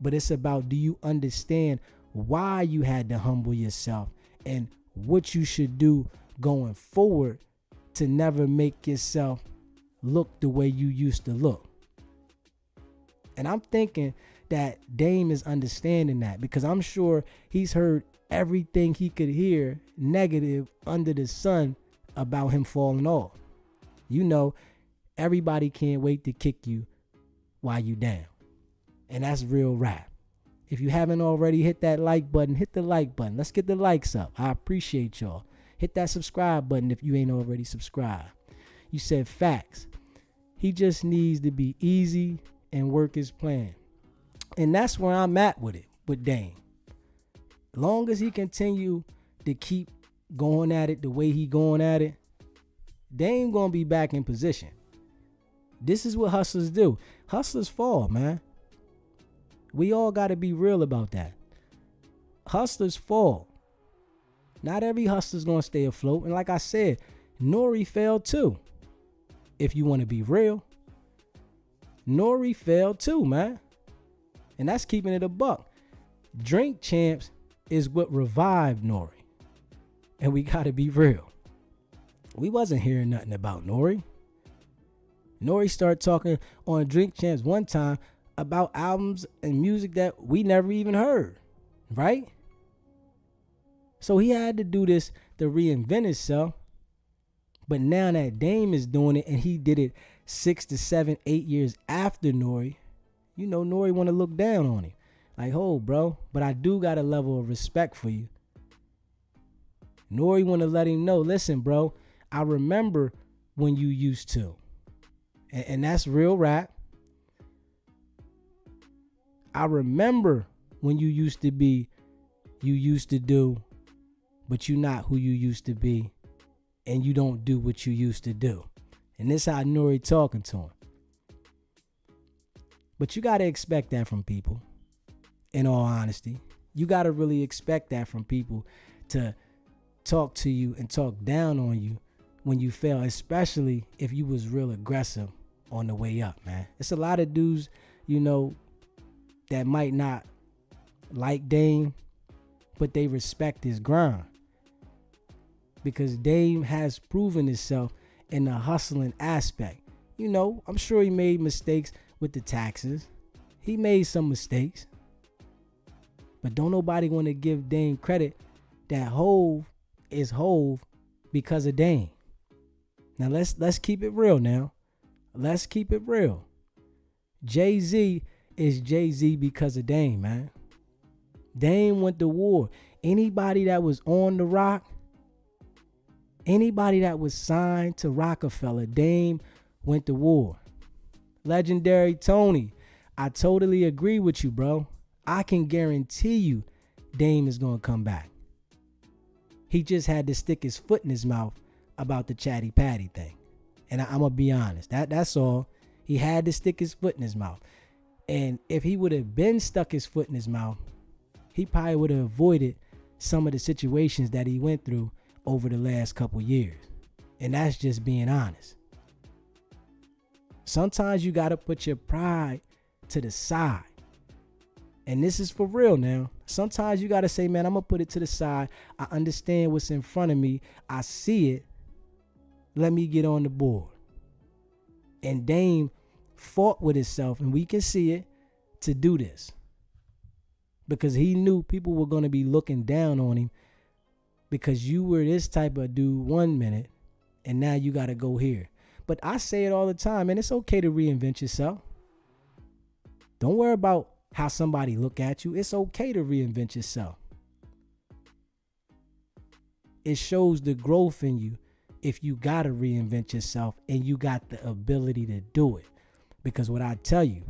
But it's about, do you understand why you had to humble yourself and what you should do going forward to never make yourself look the way you used to look? And I'm thinking that Dame is understanding that, because I'm sure he's heard everything he could hear negative under the sun about him falling off. Everybody can't wait to kick you while you down. And that's real rap. If you haven't already hit that like button, hit the like button. Let's get the likes up. I appreciate y'all. Hit that subscribe button if you ain't already subscribed. You said facts. He just needs to be easy and work his plan. And that's where I'm at with it, with Dame. Long as he continue to keep going at it the way he going at it, Dame gonna be back in position. This is what hustlers do. Hustlers fall, man. We all gotta be real about that. Hustlers fall. Not every hustler's gonna stay afloat. And like I said, Nori fell too. If you want to be real, Nori fell too, man. And that's keeping it a buck. Drink Champs is what revived Nori. And we gotta be real. We wasn't hearing nothing about Nori. Nori started talking on Drink Champs one time about albums and music that we never even heard, right? So he had to do this to reinvent himself. But now that Dame is doing it, and he did it 6 to 7, 8 years after Nori, Nori want to look down on him. Like, oh, bro, but I do got a level of respect for you. Nori want to let him know, listen, bro, I remember when you used to. And that's real rap. I remember when you used to be, you used to do, but you're not who you used to be, and you don't do what you used to do. And this how Nori talking to him. But you got to expect that from people, in all honesty. You got to really expect that from people, to talk to you and talk down on you when you fail, especially if you was real aggressive on the way up, man. It's a lot of dudes, that might not like Dame, but they respect his grind. Because Dame has proven himself in the hustling aspect. I'm sure he made mistakes with the taxes. He made some mistakes. But don't nobody want to give Dame credit that Hove is Hove because of Dame. Now let's keep it real now. Let's keep it real. Jay-Z is Jay-Z because of Dame, man. Dame went to war. Anybody that was on the rock Anybody that was signed to Rockefeller, Dame went to war. Legendary Tony, I totally agree with you, bro. I can guarantee you Dame is going to come back. He just had to stick his foot in his mouth about the Chatty Patty thing. And I'm going to be honest. That's all. He had to stick his foot in his mouth. And if he would have been stuck his foot in his mouth, he probably would have avoided some of the situations that he went through over the last couple years. And that's just being honest. Sometimes you got to put your pride to the side. And this is for real now. Sometimes you got to say, man, I'm going to put it to the side. I understand what's in front of me. I see it. Let me get on the board. And Dame fought with himself, and we can see it, to do this. Because he knew people were going to be looking down on him because you were this type of dude 1 minute, and now you got to go here. But I say it all the time, and it's okay to reinvent yourself. Don't worry about how somebody look at you. It's okay to reinvent yourself. It shows the growth in you if you got to reinvent yourself and you got the ability to do it. Because what I tell you,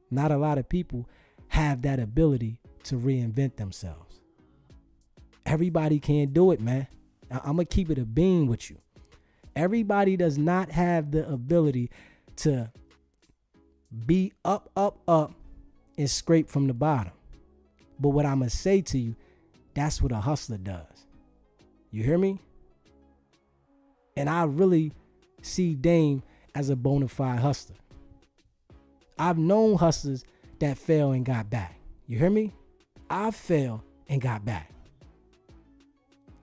not a lot of people have that ability to reinvent themselves. Everybody can't do it, man. I'm going to keep it a bean with you. Everybody does not have the ability to be up, and scrape from the bottom. But what I'm going to say to you, that's what a hustler does. You hear me? And I really see Dame as a bona fide hustler. I've known hustlers that fell and got back. You hear me? I fell and got back.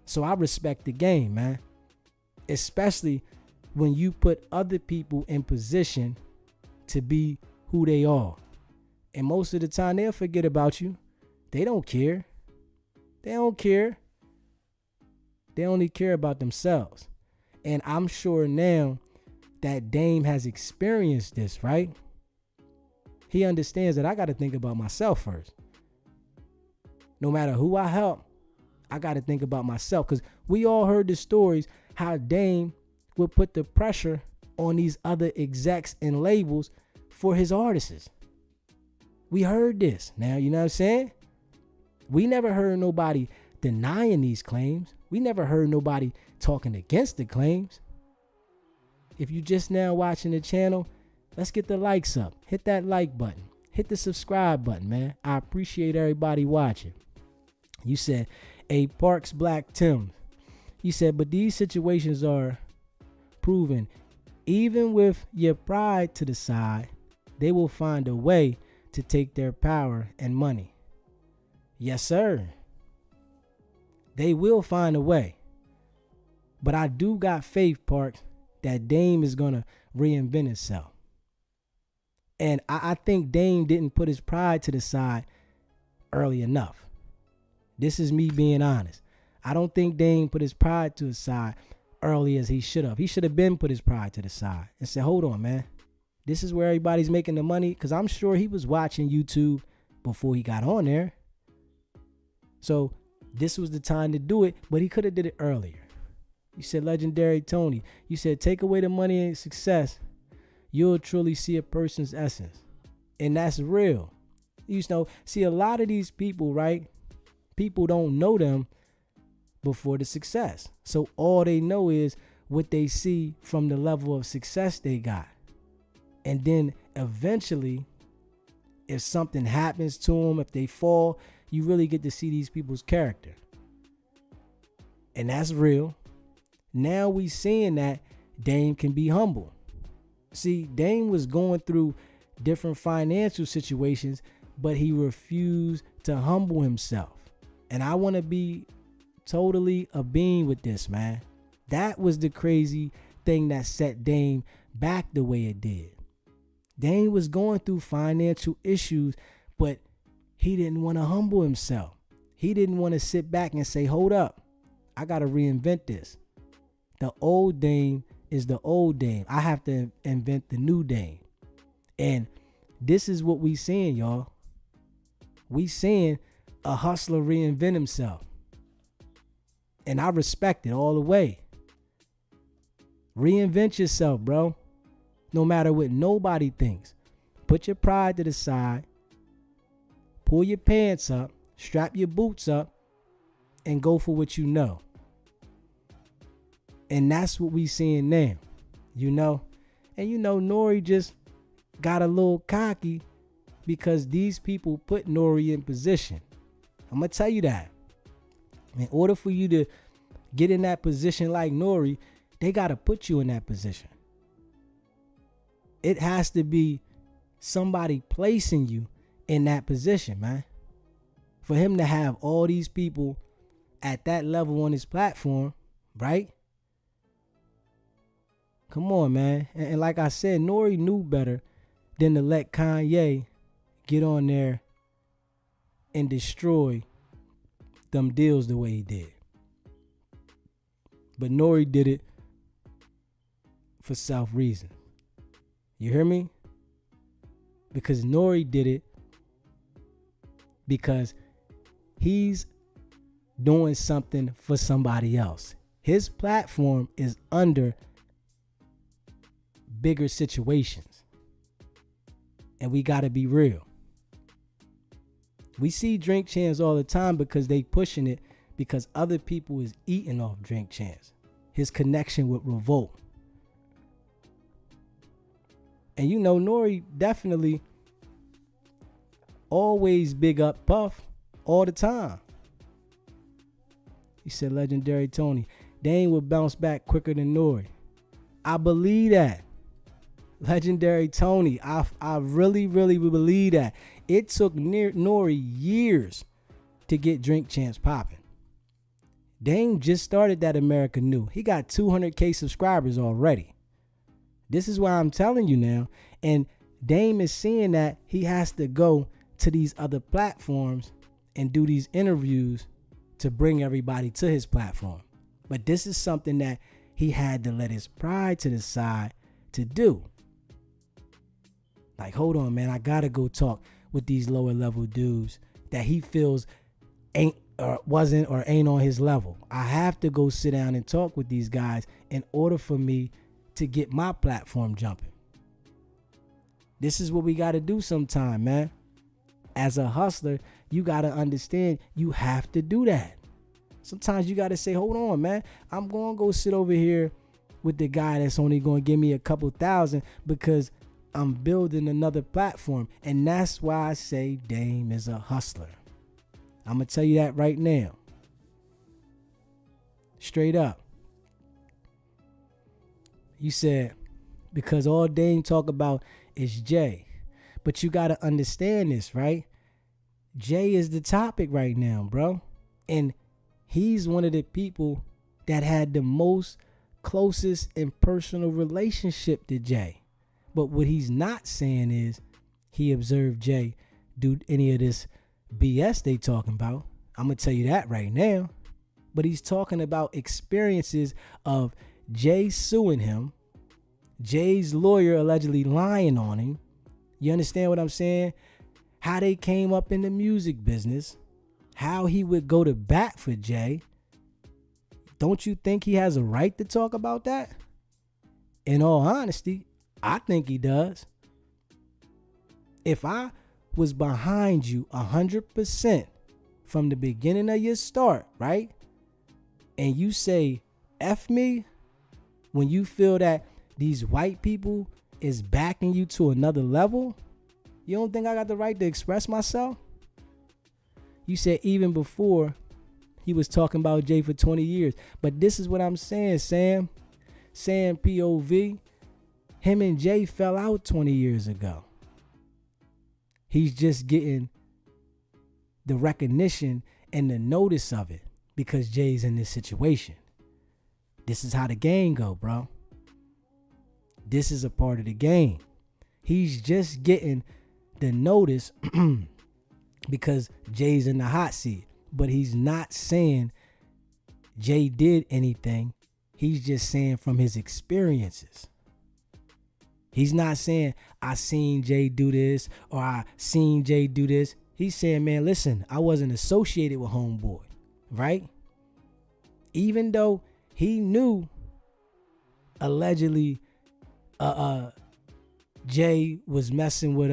So I respect the game, man. Especially when you put other people in position to be who they are. And most of the time they'll forget about you. They don't care. They don't care. They only care about themselves. And I'm sure now that Dame has experienced this, right? He understands that I got to think about myself first. No matter who I help, I got to think about myself. Because we all heard the stories how Dame would put the pressure on these other execs and labels for his artists. We heard this. Now, you know what I'm saying? We never heard nobody denying these claims. We never heard nobody talking against the claims. If you just now watching the channel, let's get the likes up. Hit that like button. Hit the subscribe button, man. I appreciate everybody watching. You said, A Parks Black Tim. You said, but these situations are proven. Even with your pride to the side, they will find a way to take their power and money. Yes, sir. They will find a way. But I do got faith, Parks, that Dame is going to reinvent himself. And I think Dame didn't put his pride to the side early enough. This is me being honest. I don't think Dame put his pride to the side early as he should have. He should have been put his pride to the side and said, hold on, man. This is where everybody's making the money. Because I'm sure he was watching YouTube before he got on there. So this was the time to do it, but he could have did it earlier. You said, Legendary Tony, you said, take away the money and success, you'll truly see a person's essence. And that's real. You know, see, a lot of these people, right? People don't know them before the success. So all they know is what they see from the level of success they got. And then eventually, if something happens to them, if they fall, you really get to see these people's character. And that's real. Now we seeing that Dame can be humble. See, Dame was going through different financial situations, but he refused to humble himself. And I want to be totally a bean with this, man. That was the crazy thing that set Dame back the way it did. Dame was going through financial issues, but he didn't want to humble himself. He didn't want to sit back and say, hold up, I got to reinvent this. The old Dame is the old Dame. I have to invent the new Dame. And this is what we seeing, y'all. We seeing a hustler reinvent himself. And I respect it all the way. Reinvent yourself, bro. No matter what nobody thinks. Put your pride to the side. Pull your pants up. Strap your boots up. And go for what you know. And that's what we seeing now. You know? And you know, Nori just got a little cocky because these people put Nori in position. I'm going to tell you that. In order for you to get in that position like Nori, they got to put you in that position. It has to be somebody placing you in that position, man. For him to have all these people at that level on his platform, right? Come on, man. And like I said, Nori knew better than to let Kanye get on there and destroy them deals the way he did. But Nori did it for self reasons. You hear me? Because Nori did it because he's doing something for somebody else. His platform is under bigger situations. And we got to be real. We see Drink Champs all the time because they pushing it because other people is eating off Drink Champs. His connection with Revolt. And you know, Nori definitely always big up Puff all the time. He said, Legendary Tony, Dane would bounce back quicker than Nori. I believe that. Legendary Tony, I really, really believe that. It took Nori years to get Drink Champs popping. Dame just started that America New. He got 200K subscribers already. This is why I'm telling you now. And Dame is seeing that he has to go to these other platforms and do these interviews to bring everybody to his platform. But this is something that he had to let his pride to the side to do. Like, hold on, man, I gotta go talk with these lower level dudes that he feels ain't or wasn't or ain't on his level. I have to go sit down and talk with these guys in order for me to get my platform jumping. This is what we gotta do sometime, man. As a hustler, you gotta understand you have to do that. Sometimes you gotta say, hold on, man, I'm gonna go sit over here with the guy that's only gonna give me a couple thousand because I'm building another platform. And that's why I say Dame is a hustler. I'm going to tell you that right now. Straight up. You said, because all Dame talk about is Jay. But you got to understand this, right? Jay is the topic right now, bro. And he's one of the people that had the most closest and personal relationship to Jay. But what he's not saying is he observed Jay do any of this BS they talking about. I'm going to tell you that right now. But he's talking about experiences of Jay suing him, Jay's lawyer allegedly lying on him. You understand what I'm saying? How they came up in the music business, how he would go to bat for Jay. Don't you think he has a right to talk about that? In all honesty, I think he does. If I was behind you 100% from the beginning of your start, right? And you say, F me, when you feel that these white people is backing you to another level, you don't think I got the right to express myself? You said even before he was talking about Jay for 20 years. But this is what I'm saying, Sam. Sam POV. Him and Jay fell out 20 years ago. He's just getting the recognition and the notice of it because Jay's in this situation. This is how the game go, bro. This is a part of the game. He's just getting the notice because Jay's in the hot seat. But he's not saying Jay did anything. He's just saying from his experiences. He's not saying, I seen Jay do this or I seen Jay do this. He's saying, man, listen, I wasn't associated with homeboy, right? Even though he knew allegedly Jay was messing with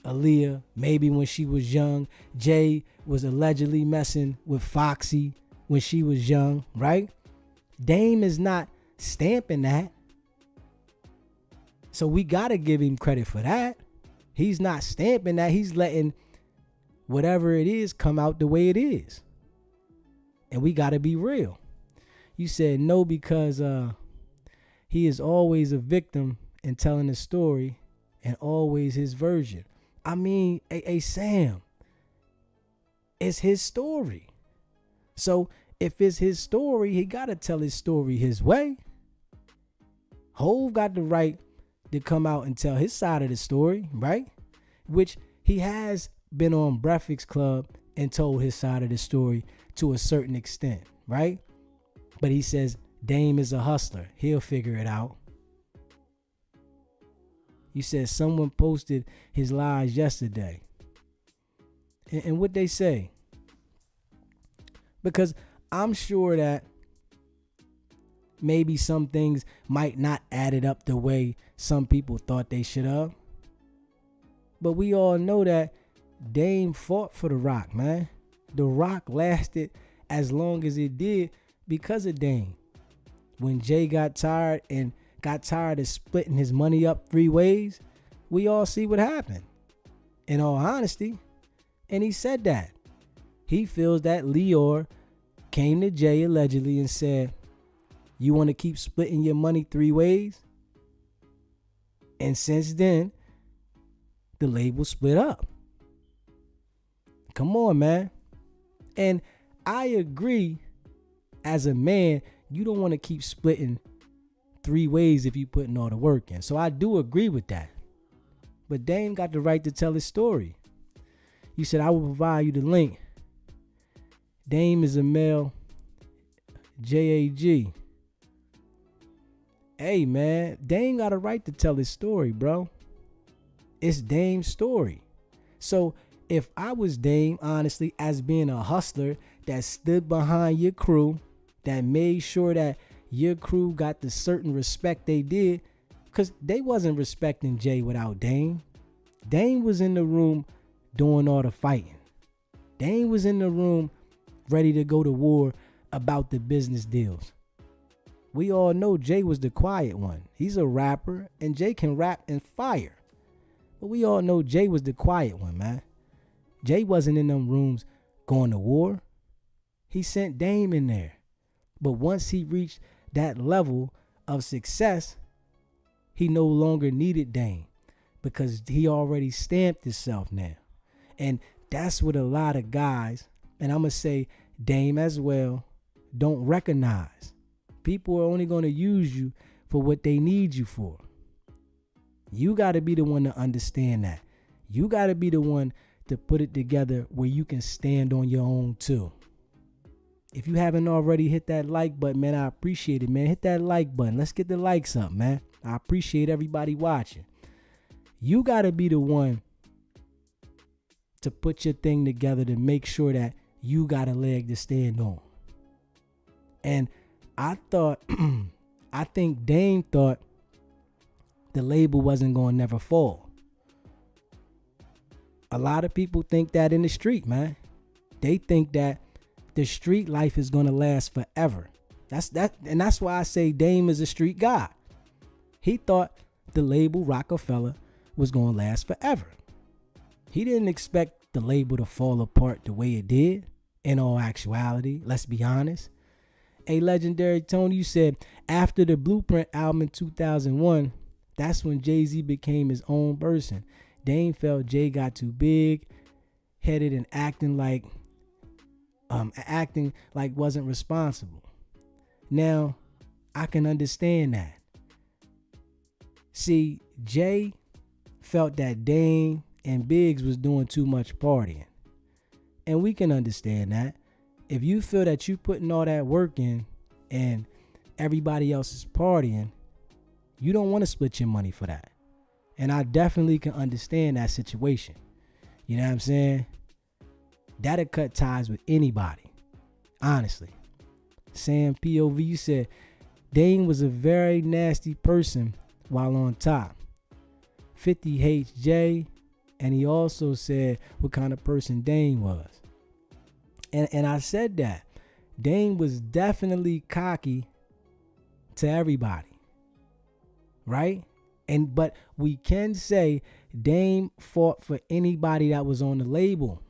Aaliyah maybe when she was young. Jay was allegedly messing with Foxy when she was young, right? Dame is not stamping that. So we got to give him credit for that. He's not stamping that. He's letting whatever it is come out the way it is. And we got to be real. You said no because he is always a victim in telling a story and always his version. I mean, Sam, it's his story. So if it's his story, he got to tell his story his way. Hove got the right to come out and tell his side of the story, right? Which he has been on Breakfast Club and told his side of the story to a certain extent, right? But he says Dame is a hustler. He'll figure it out. You said someone posted his lies yesterday. And what they say? Because I'm sure that maybe some things might not added up the way some people thought they should have. But we all know that Dame fought for The Rock, man. The Rock lasted as long as it did because of Dame. When Jay got tired of splitting his money up 3 ways, we all see what happened. In all honesty. And he said that. He feels that Leor came to Jay allegedly and said, you want to keep splitting your money 3 ways? And since then, the label split up. Come on, man. And I agree, as a man, you don't want to keep splitting 3 ways if you putting all the work in. So I do agree with that. But Dame got the right to tell his story. You said, I will provide you the link. Dame is a male. JAG. Hey, man, Dame got a right to tell his story, bro. It's Dame's story. So if I was Dame, honestly, as being a hustler that stood behind your crew, that made sure that your crew got the certain respect they did, because they wasn't respecting Jay without Dame. Dame was in the room doing all the fighting. Dame was in the room ready to go to war about the business deals. We all know Jay was the quiet one. He's a rapper, and Jay can rap and fire. But we all know Jay was the quiet one, man. Jay wasn't in them rooms going to war. He sent Dame in there. But once he reached that level of success, he no longer needed Dame because he already stamped himself now. And that's what a lot of guys, and I'm going to say Dame as well, don't recognize. People are only going to use you for what they need you for. You got to be the one to understand that. You got to be the one to put it together where you can stand on your own too. If you haven't already hit that like button, man, I appreciate it, man. Hit that like button. Let's get the likes up, man. I appreciate everybody watching. You got to be the one to put your thing together to make sure that you got a leg to stand on. And I think Dame thought the label wasn't going to never fall. A lot of people think that in the street, man. They think that the street life is going to last forever. And that's why I say Dame is a street guy. He thought the label Rockefeller was going to last forever. He didn't expect the label to fall apart the way it did. In all actuality, let's be honest. A legendary Tony, you said after the Blueprint album in 2001, that's when Jay-Z became his own person. Dame felt Jay got too big headed and acting like wasn't responsible. Now, I can understand that. See, Jay felt that Dame and Biggs was doing too much partying. And we can understand that. If you feel that you putting all that work in and everybody else is partying, you don't want to split your money for that. And I definitely can understand that situation. You know what I'm saying? That'll cut ties with anybody. Honestly. Sam POV, you said Dame was a very nasty person while on top. 50 hates Jay, and he also said what kind of person Dame was. And I said that. Dame was definitely cocky to everybody. Right? But we can say Dame fought for anybody that was on the label.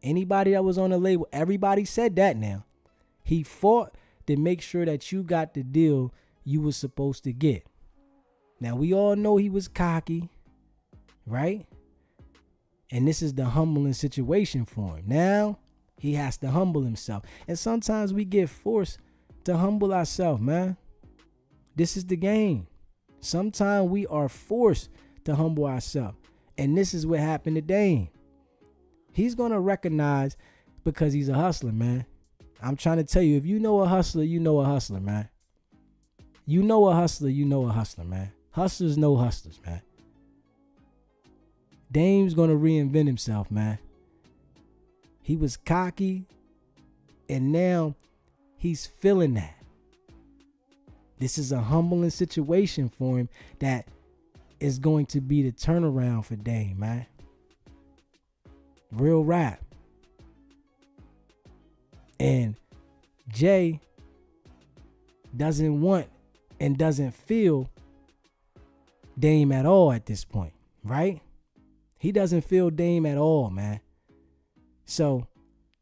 Anybody that was on the label. Everybody said that now. He fought to make sure that you got the deal you was supposed to get. Now, we all know he was cocky, right? And this is the humbling situation for him. Now, he has to humble himself. And sometimes we get forced to humble ourselves, man. This is the game. Sometimes we are forced to humble ourselves. And this is what happened to Dame. He's going to recognize because he's a hustler, man. I'm trying to tell you, if you know a hustler, you know a hustler, man. You know a hustler, you know a hustler, man. Hustlers know hustlers, man. Dame's going to reinvent himself, man. He was cocky, and now he's feeling that. This is a humbling situation for him that is going to be the turnaround for Dame, man. Real rap. And Jay doesn't want and doesn't feel Dame at all at this point, right? He doesn't feel Dame at all, man. So,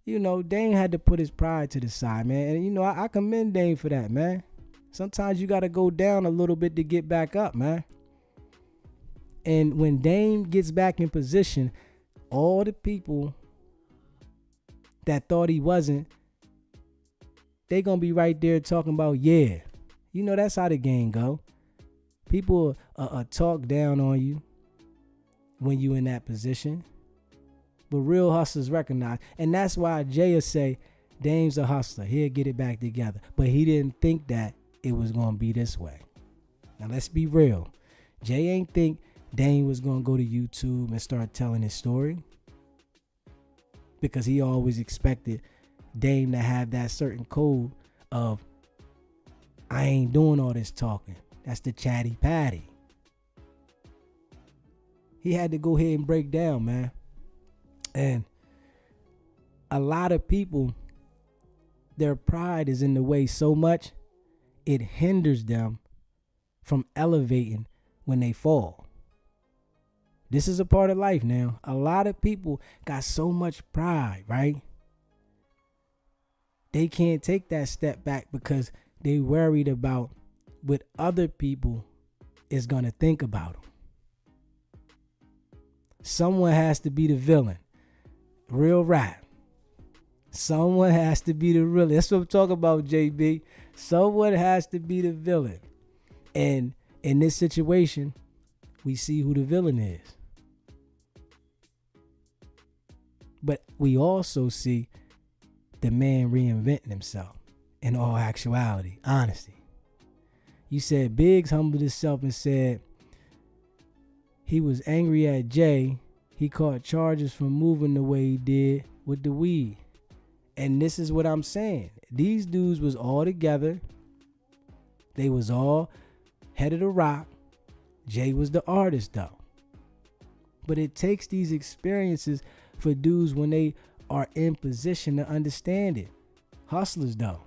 Dame had to put his pride to the side, man. And, I commend Dame for that, man. Sometimes you got to go down a little bit to get back up, man. And when Dame gets back in position, all the people that thought he wasn't, they gonna be right there talking about, yeah. That's how the game go. People talk down on you when you in that position. But real hustlers recognize. And that's why Jay will say, Dame's a hustler. He'll get it back together. But he didn't think that it was gonna be this way. Now let's be real. Jay ain't think Dame was gonna go to YouTube and start telling his story. Because he always expected Dame to have that certain code of, I ain't doing all this talking. That's the chatty patty. He had to go ahead and break down, man. And a lot of people, their pride is in the way so much, it hinders them from elevating when they fall. This is a part of life now. A lot of people got so much pride, right? They can't take that step back because they worried about what other people is going to think about them. Someone has to be the villain. Real rap. Someone has to be the real. That's what I'm talking about, JB. Someone has to be the villain. And in this situation, we see who the villain is. But we also see the man reinventing himself in all actuality, honesty. You said Biggs humbled himself and said he was angry at Jay. He caught charges for moving the way he did with the weed. And this is what I'm saying. These dudes was all together. They was all head of the rock. Jay was the artist though. But it takes these experiences for dudes when they are in position to understand it. Hustlers though.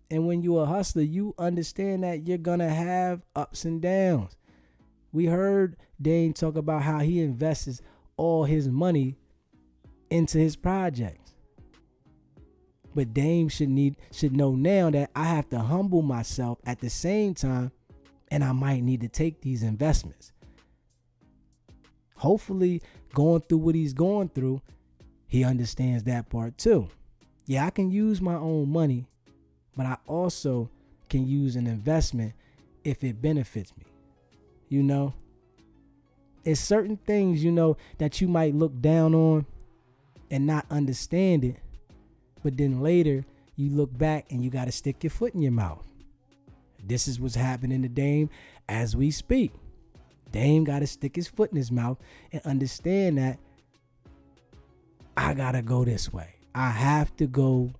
And when you're a hustler, you understand that you're going to have ups and downs. We heard Dane talk about how he invests all his money into his projects. But Dame should know now that I have to humble myself at the same time, and I might need to take these investments. Hopefully, going through what he's going through, he understands that part too. Yeah, I can use my own money, but I also can use an investment if it benefits me. It's certain things, that you might look down on and not understand it. But then later you look back and you got to stick your foot in your mouth. This is what's happening to Dame as we speak. Dame got to stick his foot in his mouth and understand that I got to go this way. I have to go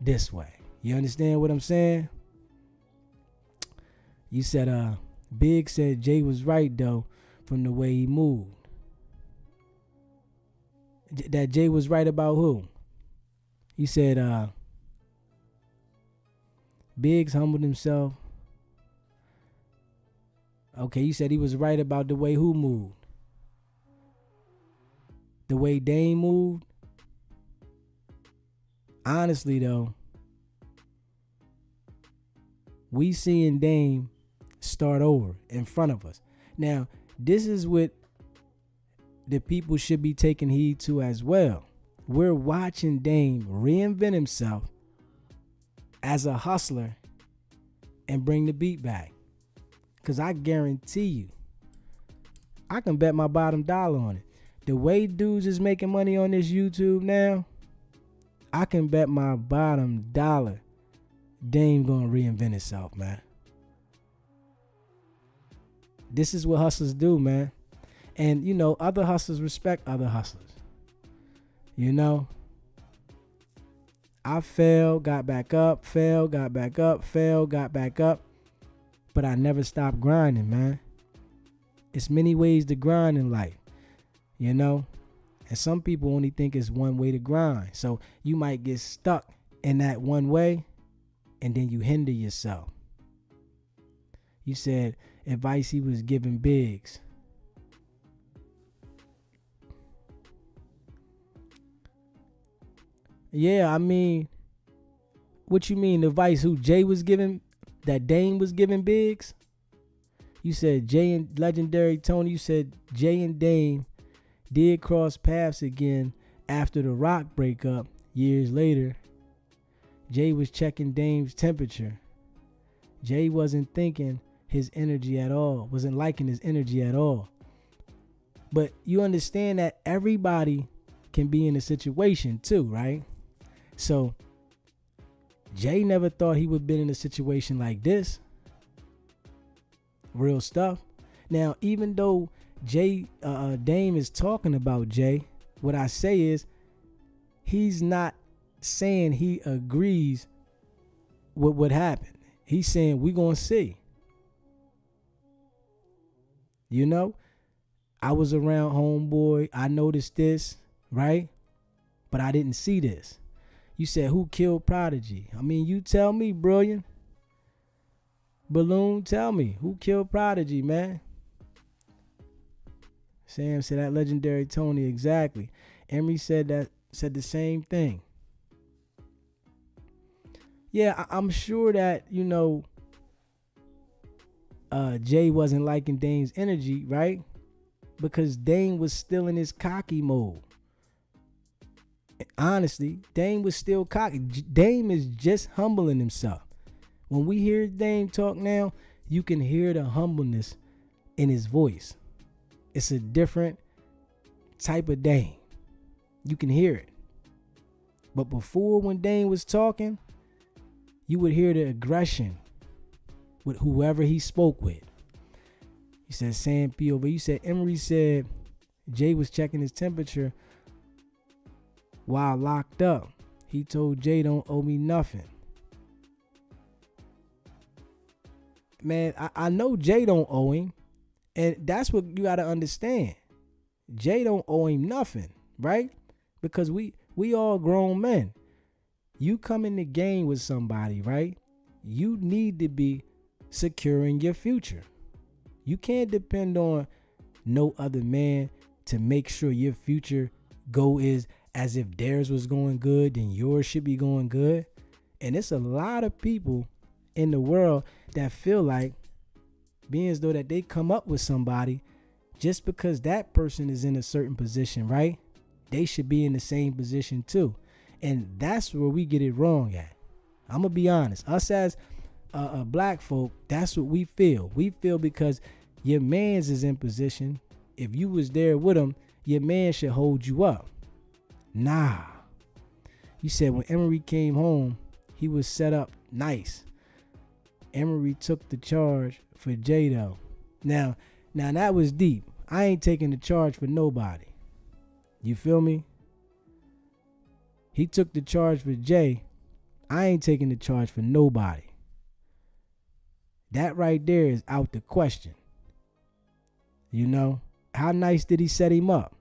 this way. You understand what I'm saying? You said Big said Jay was right though from the way he moved. That Jay was right about who? You said Biggs humbled himself. Okay, you said he was right about the way who moved? The way Dame moved? Honestly though, we seeing Dame start over in front of us. Now, this is what the people should be taking heed to as well. We're watching Dame reinvent himself as a hustler and bring the beat back. Because I guarantee you, I can bet my bottom dollar on it. The way dudes is making money on this YouTube now, I can bet my bottom dollar Dame gonna reinvent itself, man. This is what hustlers do, man. And, you know, other hustlers respect other hustlers. You know? I failed, got back up, failed, got back up, failed, got back up. But I never stopped grinding, man. It's many ways to grind in life, you know? And some people only think it's one way to grind. So you might get stuck in that one way and then you hinder yourself. You said advice he was giving Biggs. Yeah, I mean, what you mean, the advice who Jay was giving, that Dame was giving Biggs? You said Jay and Legendary Tony, you said Jay and Dame did cross paths again after the Rock breakup years later. Jay was checking Dame's temperature. Jay wasn't thinking his energy at all, wasn't liking his energy at all. But you understand that everybody can be in a situation too, right? So Jay never thought he would have been in a situation like this. Real stuff. Now, even though Dame is talking about Jay, what I say is he's not saying he agrees with what happened. He's saying we're going to see. You know, I was around homeboy. I noticed this, right? But I didn't see this. You said, who killed Prodigy? I mean, you tell me, Brilliant. Balloon, tell me. Who killed Prodigy, man? Sam said that Legendary Tony, exactly. Emery said the same thing. Yeah, I'm sure that, you know, Jay wasn't liking Dame's energy, right? Because Dame was still in his cocky mode. Honestly, Dame was still cocky. Dame is just humbling himself. When we hear Dame talk now, you can hear the humbleness in his voice. It's a different type of Dame. You can hear it. But before, when Dame was talking, you would hear the aggression with whoever he spoke with. He said Sam P over. You said Emery said Jay was checking his temperature while locked up. He told Jay, don't owe me nothing. Man, I know Jay don't owe him. And that's what you got to understand. Jay don't owe him nothing, right? Because we all grown men. You come in the game with somebody, right? You need to be securing your future. You can't depend on no other man to make sure your future go is as if theirs was going good, then yours should be going good. And it's a lot of people in the world that feel like being as though that they come up with somebody just because that person is in a certain position, right? They should be in the same position too. And that's where we get it wrong at. I'm going to be honest. Us as black folk, that's what we feel. We feel because your mans is in position. If you was there with him, your man should hold you up. Nah. You said when Emery came home, he was set up nice. Emery took the charge for Jay though. Now that was deep. I ain't taking the charge for nobody. You feel me? He took the charge for Jay. I ain't taking the charge for nobody. That right there is out the question. You know, how nice did he set him up?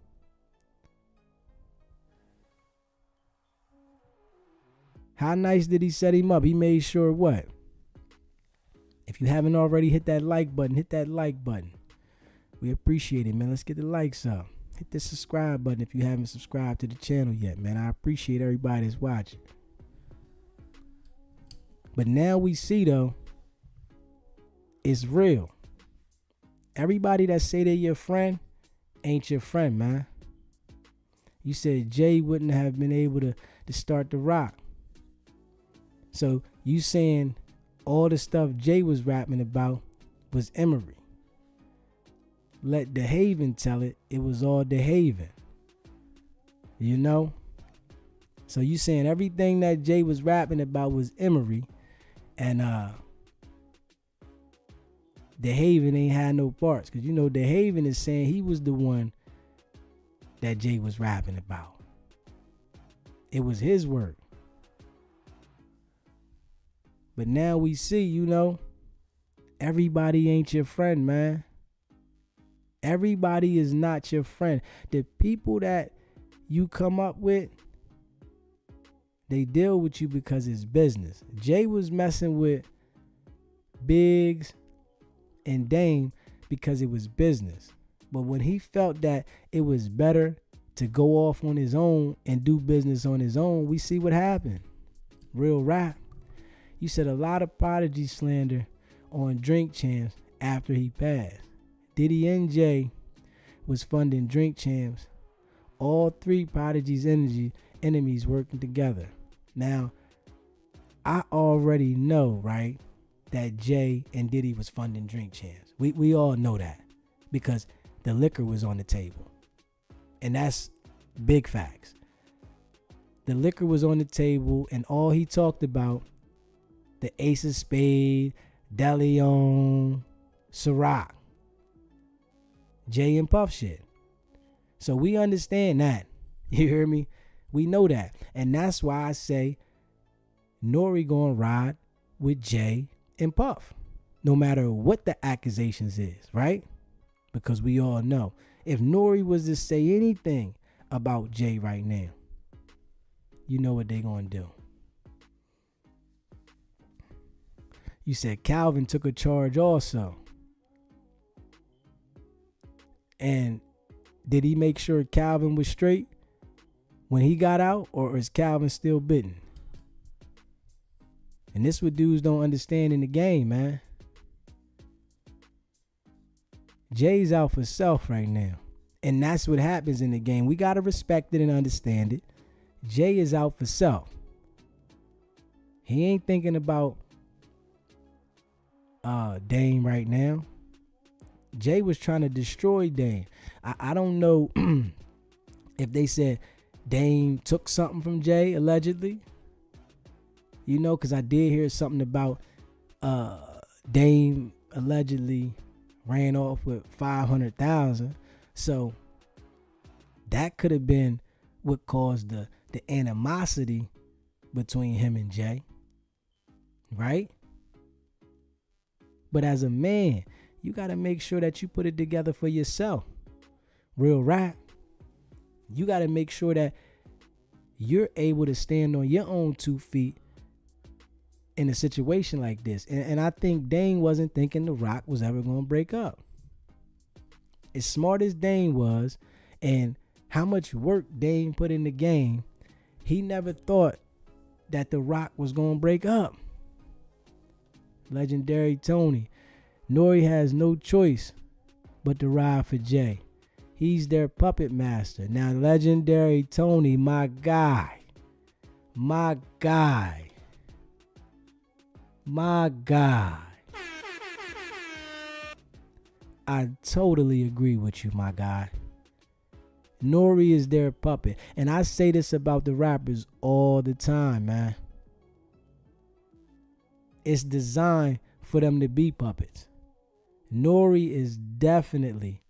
How nice did he set him up? He made sure what? If you haven't already, hit that like button. Hit that like button. We appreciate it, man. Let's get the likes up. Hit the subscribe button if you haven't subscribed to the channel yet, man. I appreciate everybody that's watching. But now we see, though, it's real. Everybody that say they're your friend ain't your friend, man. You said Jay wouldn't have been able to start the rock. So you saying all the stuff Jay was rapping about was Emery. Let DeHaven tell it, it was all DeHaven. You know? So you saying everything that Jay was rapping about was Emery, and DeHaven ain't had no parts. Because you know DeHaven is saying he was the one that Jay was rapping about. It was his work. But now we see, you know, everybody ain't your friend, man. Everybody is not your friend. The people that you come up with, they deal with you because it's business. Jay was messing with Biggs and Dame because it was business. But when he felt that it was better to go off on his own and do business on his own, we see what happened. Real rap. You said a lot of Prodigy slander on Drink Champs after he passed. Diddy and Jay was funding Drink Champs. All three Prodigy's enemies working together. Now, I already know, right, that Jay and Diddy was funding Drink Champs. We all know that because the liquor was on the table. And that's big facts. The liquor was on the table, and all he talked about, the Ace of Spade, DeLeon, Ciroc, Jay and Puff shit. So we understand that. You hear me? We know that. And that's why I say Nori gonna ride with Jay and Puff. No matter what the accusations is, right? Because we all know. If Nori was to say anything about Jay right now, you know what they gonna do. You said Calvin took a charge also. And did he make sure Calvin was straight when he got out, or is Calvin still bitten? And this what dudes don't understand in the game, man. Jay's out for self right now. And that's what happens in the game. We got to respect it and understand it. Jay is out for self. He ain't thinking about Dame right now. Jay was trying to destroy Dame. I don't know if they said Dame took something from Jay, allegedly. You know, because I did hear something about Dame allegedly ran off with $500,000. So that could have been what caused the animosity between him and Jay. Right? But as a man, you got to make sure that you put it together for yourself. Real rap. You got to make sure that you're able to stand on your own 2 feet in a situation like this. And I think Dame wasn't thinking the Rock was ever going to break up. As smart as Dame was and how much work Dame put in the game, he never thought that the Rock was going to break up. Legendary Tony. Nori has no choice but to ride for Jay. He's their puppet master. Now, Legendary Tony, my guy. My guy. My guy. I totally agree with you, my guy. Nori is their puppet. And I say this about the rappers all the time, man. It's designed for them to be puppets. Nori is definitely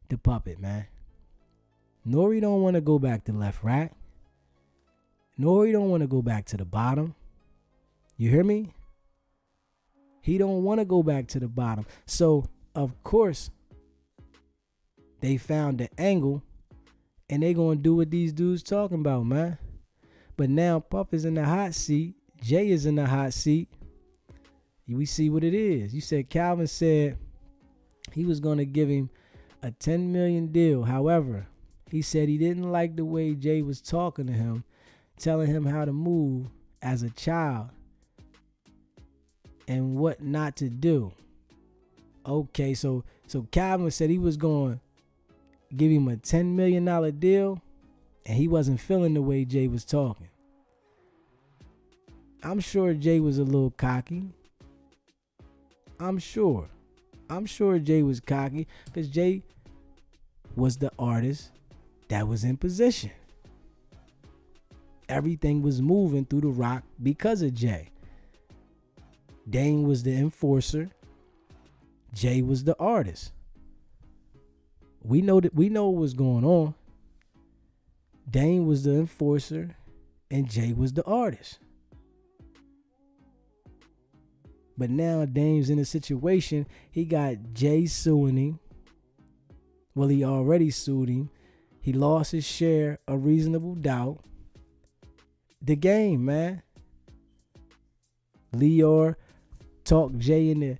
the puppet, man. Nori don't want to go back to left rack. Nori don't want to go back to the bottom. You hear me? He don't want to go back to the bottom. So, of course, they found the angle and they going to do what these dudes talking about, man. But now Puff is in the hot seat. Jay is in the hot seat. We see what it is. You said Calvin said he was going to give him a $10 million deal. However, he said he didn't like the way Jay was talking to him, telling him how to move as a child and what not to do. Okay, so Calvin said he was going to give him a $10 million deal, and he wasn't feeling the way Jay was talking. I'm sure Jay was a little cocky. I'm sure Jay was cocky because Jay was the artist that was in position. Everything was moving through the rock because of Jay. Dane was the enforcer. Jay was the artist. We know what was going on. Dane was the enforcer and Jay was the artist. But now Dame's in a situation, he got Jay suing him. Well, he already sued him. He lost his share of reasonable doubt. The game, man. Leor talked Jay into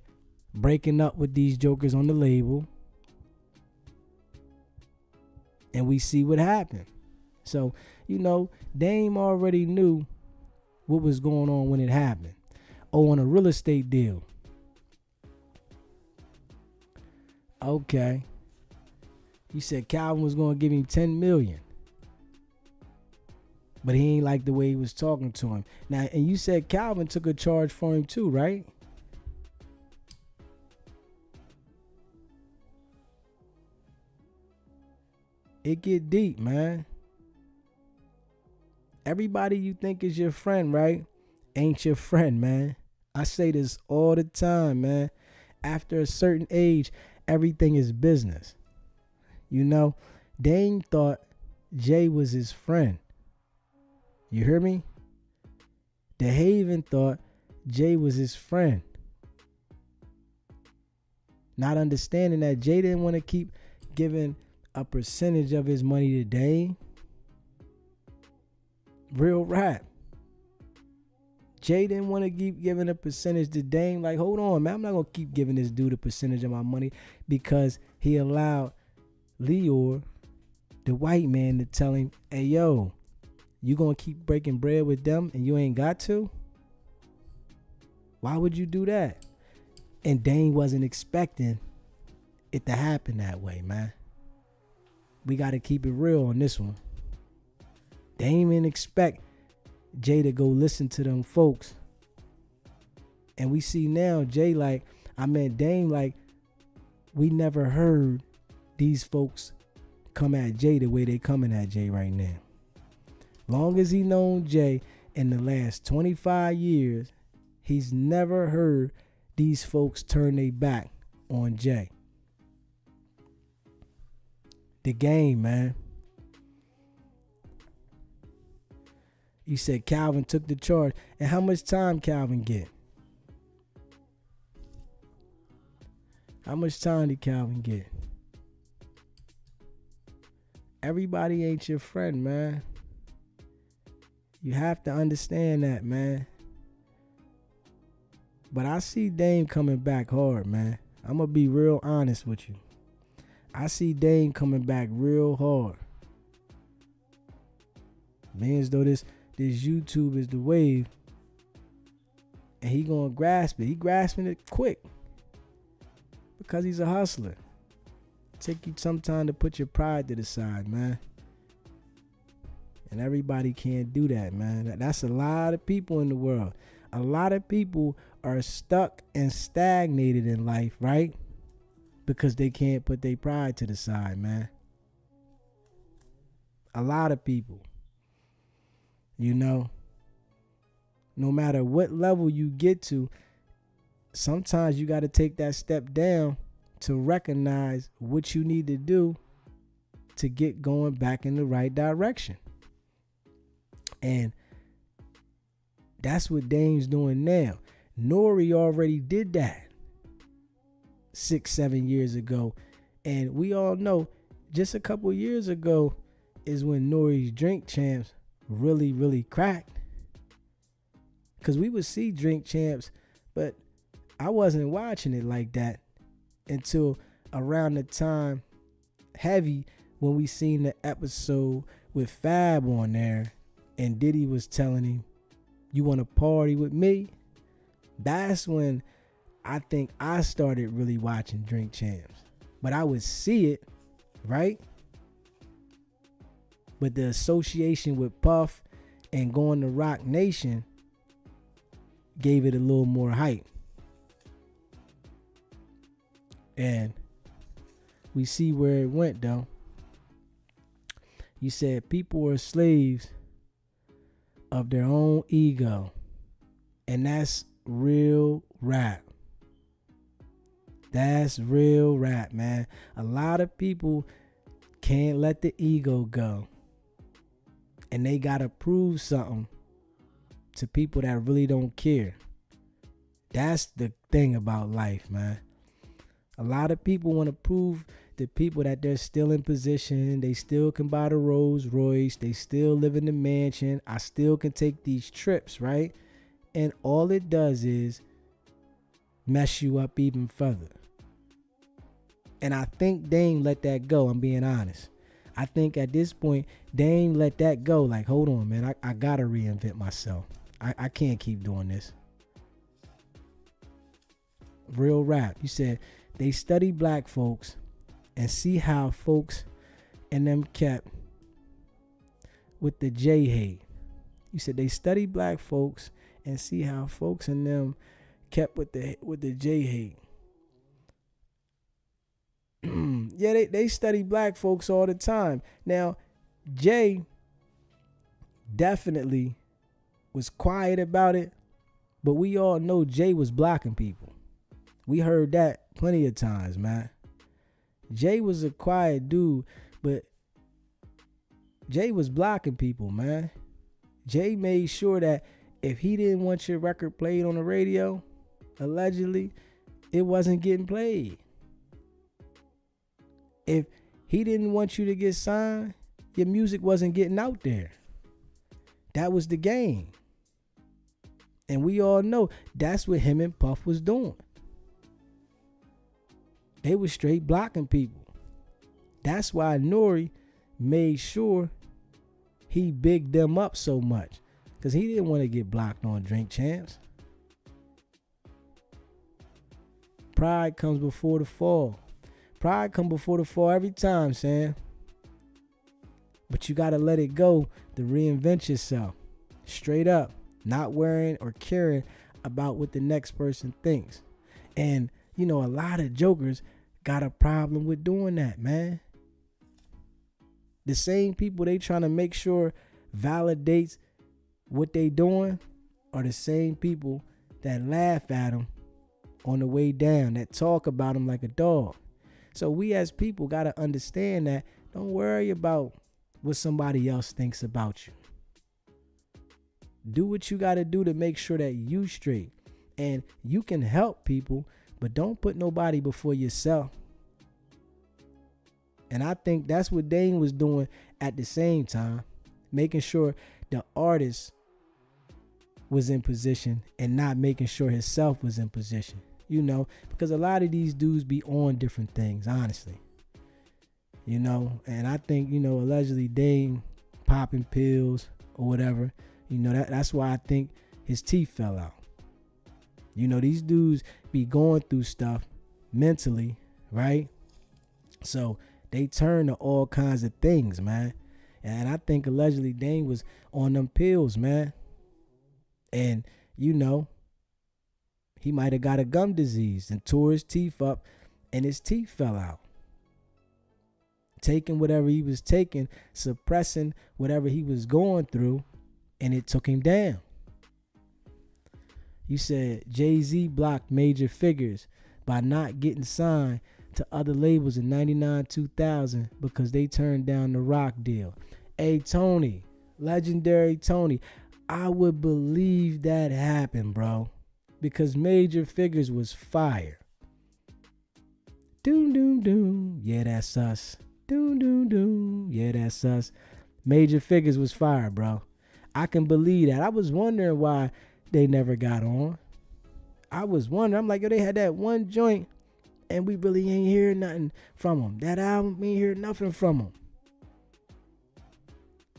breaking up with these jokers on the label. And we see what happened. So, Dame already knew what was going on when it happened. On a real estate deal. Okay. You said Calvin was going to give him $10 million. But he ain't like the way he was talking to him. Now, and you said Calvin took a charge for him too, right? It get deep, man. Everybody you think is your friend, right? Ain't your friend, man. I say this all the time, man. After a certain age, everything is business. Dane thought Jay was his friend. You hear me? DeHaven thought Jay was his friend. Not understanding that Jay didn't want to keep giving a percentage of his money to Dane. Real rap. Jay didn't want to keep giving a percentage to Dame. Like, hold on, man. I'm not going to keep giving this dude a percentage of my money because he allowed Leor, the white man, to tell him, hey, yo, you going to keep breaking bread with them and you ain't got to? Why would you do that? And Dame wasn't expecting it to happen that way, man. We got to keep it real on this one. Dame didn't expect Jay to go listen to them folks. And we see now Jay Dame like, we never heard these folks come at Jay the way they coming at Jay right now. Long as he known Jay in the last 25 years, he's never heard these folks turn their back on Jay. The game, man. You said Calvin took the charge. And how much time Calvin get? How much time did Calvin get? Everybody ain't your friend, man. You have to understand that, man. But I see Dame coming back hard, man. I'm going to be real honest with you. I see Dame coming back real hard. Man, as though this YouTube is the wave. And he gonna grasp it. He grasping it quick. Because he's a hustler. Take you some time to put your pride to the side, man. And everybody can't do that, man. That's a lot of people in the world. A lot of people are stuck and stagnated in life, right? Because they can't put their pride to the side, man. A lot of people. No matter what level you get to, sometimes you got to take that step down to recognize what you need to do to get going back in the right direction. And that's what Dame's doing now. Nori already did that 6-7 years ago. And we all know just a couple years ago is when Nori's Drink Champs really cracked. Because we would see Drink Champs, but I wasn't watching it like that until around the time Heavy, when we seen the episode with Fab on there and Diddy was telling him, you want to party with me? That's when I think I started really watching Drink Champs. But I would see it, right? But the association with Puff and going to Rock Nation gave it a little more hype. And we see where it went, though. You said people are slaves of their own ego. And that's real rap. That's real rap, man. A lot of people can't let the ego go. And they got to prove something to people that really don't care. That's the thing about life, man. A lot of people want to prove to people that they're still in position. They still can buy the Rolls Royce. They still live in the mansion. I still can take these trips, right? And all it does is mess you up even further. And I think Dame let that go. I'm being honest. I think at this point, Dame let that go. Like, hold on, man. I got to reinvent myself. I can't keep doing this. Real rap. You said they study black folks and see how folks and them kept with the J hate. You said they study black folks and see how folks and them kept with the J hate. Yeah, they study black folks all the time. Now, Jay definitely was quiet about it, but we all know Jay was blocking people. We heard that plenty of times, man. Jay was a quiet dude, but Jay was blocking people, man. Jay made sure that if he didn't want your record played on the radio, allegedly, it wasn't getting played. If he didn't want you to get signed, your music wasn't getting out there. That was the game. And we all know that's what him and Puff was doing. They were straight blocking people. That's why Nori made sure he bigged them up so much. Because he didn't want to get blocked on Drink Champs. Pride comes before the fall. Pride comes before the fall every time, Sam. But you got to let it go to reinvent yourself. Straight up. Not worrying or caring about what the next person thinks. And, you know, a lot of jokers got a problem with doing that, man. The same people they trying to make sure validates what they doing are the same people that laugh at them on the way down, that talk about them like a dog. So we as people got to understand that don't worry about what somebody else thinks about you. Do what you got to do to make sure that you straight. And you can help people, but don't put nobody before yourself. And I think that's what Dane was doing at the same time, making sure the artist was in position and not making sure himself was in position. You know, because a lot of these dudes be on different things, honestly. You know, and I think, you know, allegedly Dane popping pills or whatever. You know, that's why I think his teeth fell out. You know, these dudes be going through stuff mentally, right? So they turn to all kinds of things, man. And I think allegedly Dane was on them pills, man. And, you know, he might have got a gum disease and tore his teeth up and his teeth fell out. Taking whatever he was taking, suppressing whatever he was going through, and it took him down. You said Jay-Z blocked major figures by not getting signed to other labels in 99, 2000 because they turned down the Rock deal. Hey, Tony, legendary Tony, I would believe that happened, bro. because Major Figures was fire. Doom, doom, doom. Yeah, that's us. Doom, doom, doom. Yeah, that's us. Major Figures was fire, bro. I can believe that. I was wondering why they never got on. I was wondering. I'm like, yo, they had that one joint and we really ain't hear nothing from them. That album, we ain't hear nothing from them.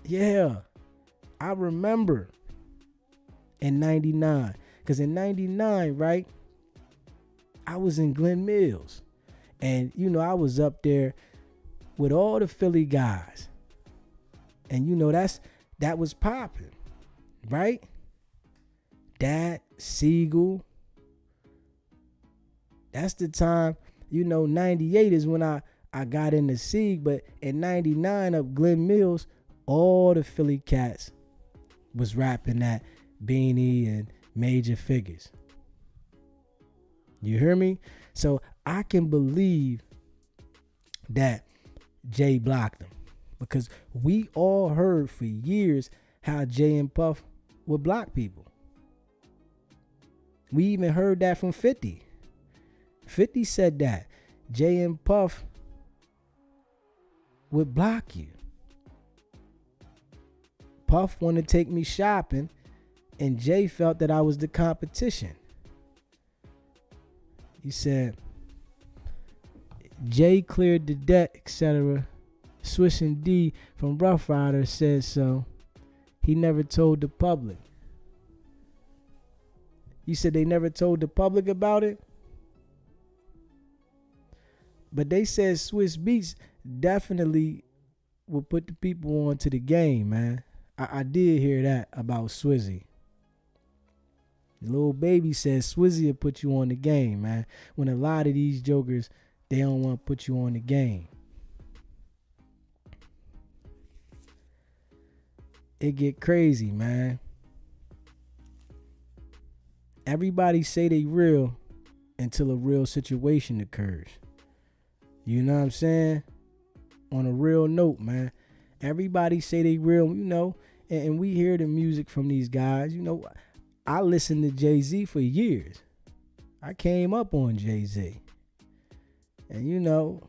Yeah, I remember in 99. Because in 99, right, I was in Glen Mills. And, you know, I was up there with all the Philly guys. And, you know, that was popping, right? Dad, Siegel. That's the time, you know, 98 is when I got into Sieg. But in 99 up Glen Mills, all the Philly cats was rapping that Beanie and Major Figures. You hear me? So I can believe that Jay blocked him, because we all heard for years how Jay and Puff would block people. We even heard that from 50. 50 said that Jay and Puff would block you. Puff wanted to take me shopping, and Jay felt that I was the competition. He said, Jay cleared the debt, etc. Swiss and D from Rough Rider said so. He never told the public. You said they never told the public about it? But they said Swiss Beats definitely would put the people on to the game, man. I did hear that about Swizzy. Lil Baby says Swizzy will put you on the game, man. When a lot of these jokers, they don't want to put you on the game. It get crazy, man. Everybody say they real until a real situation occurs. You know what I'm saying? On a real note, man. Everybody say they real, you know, and we hear the music from these guys. You know, I listened to Jay-Z for years. I came up on Jay-Z. And you know,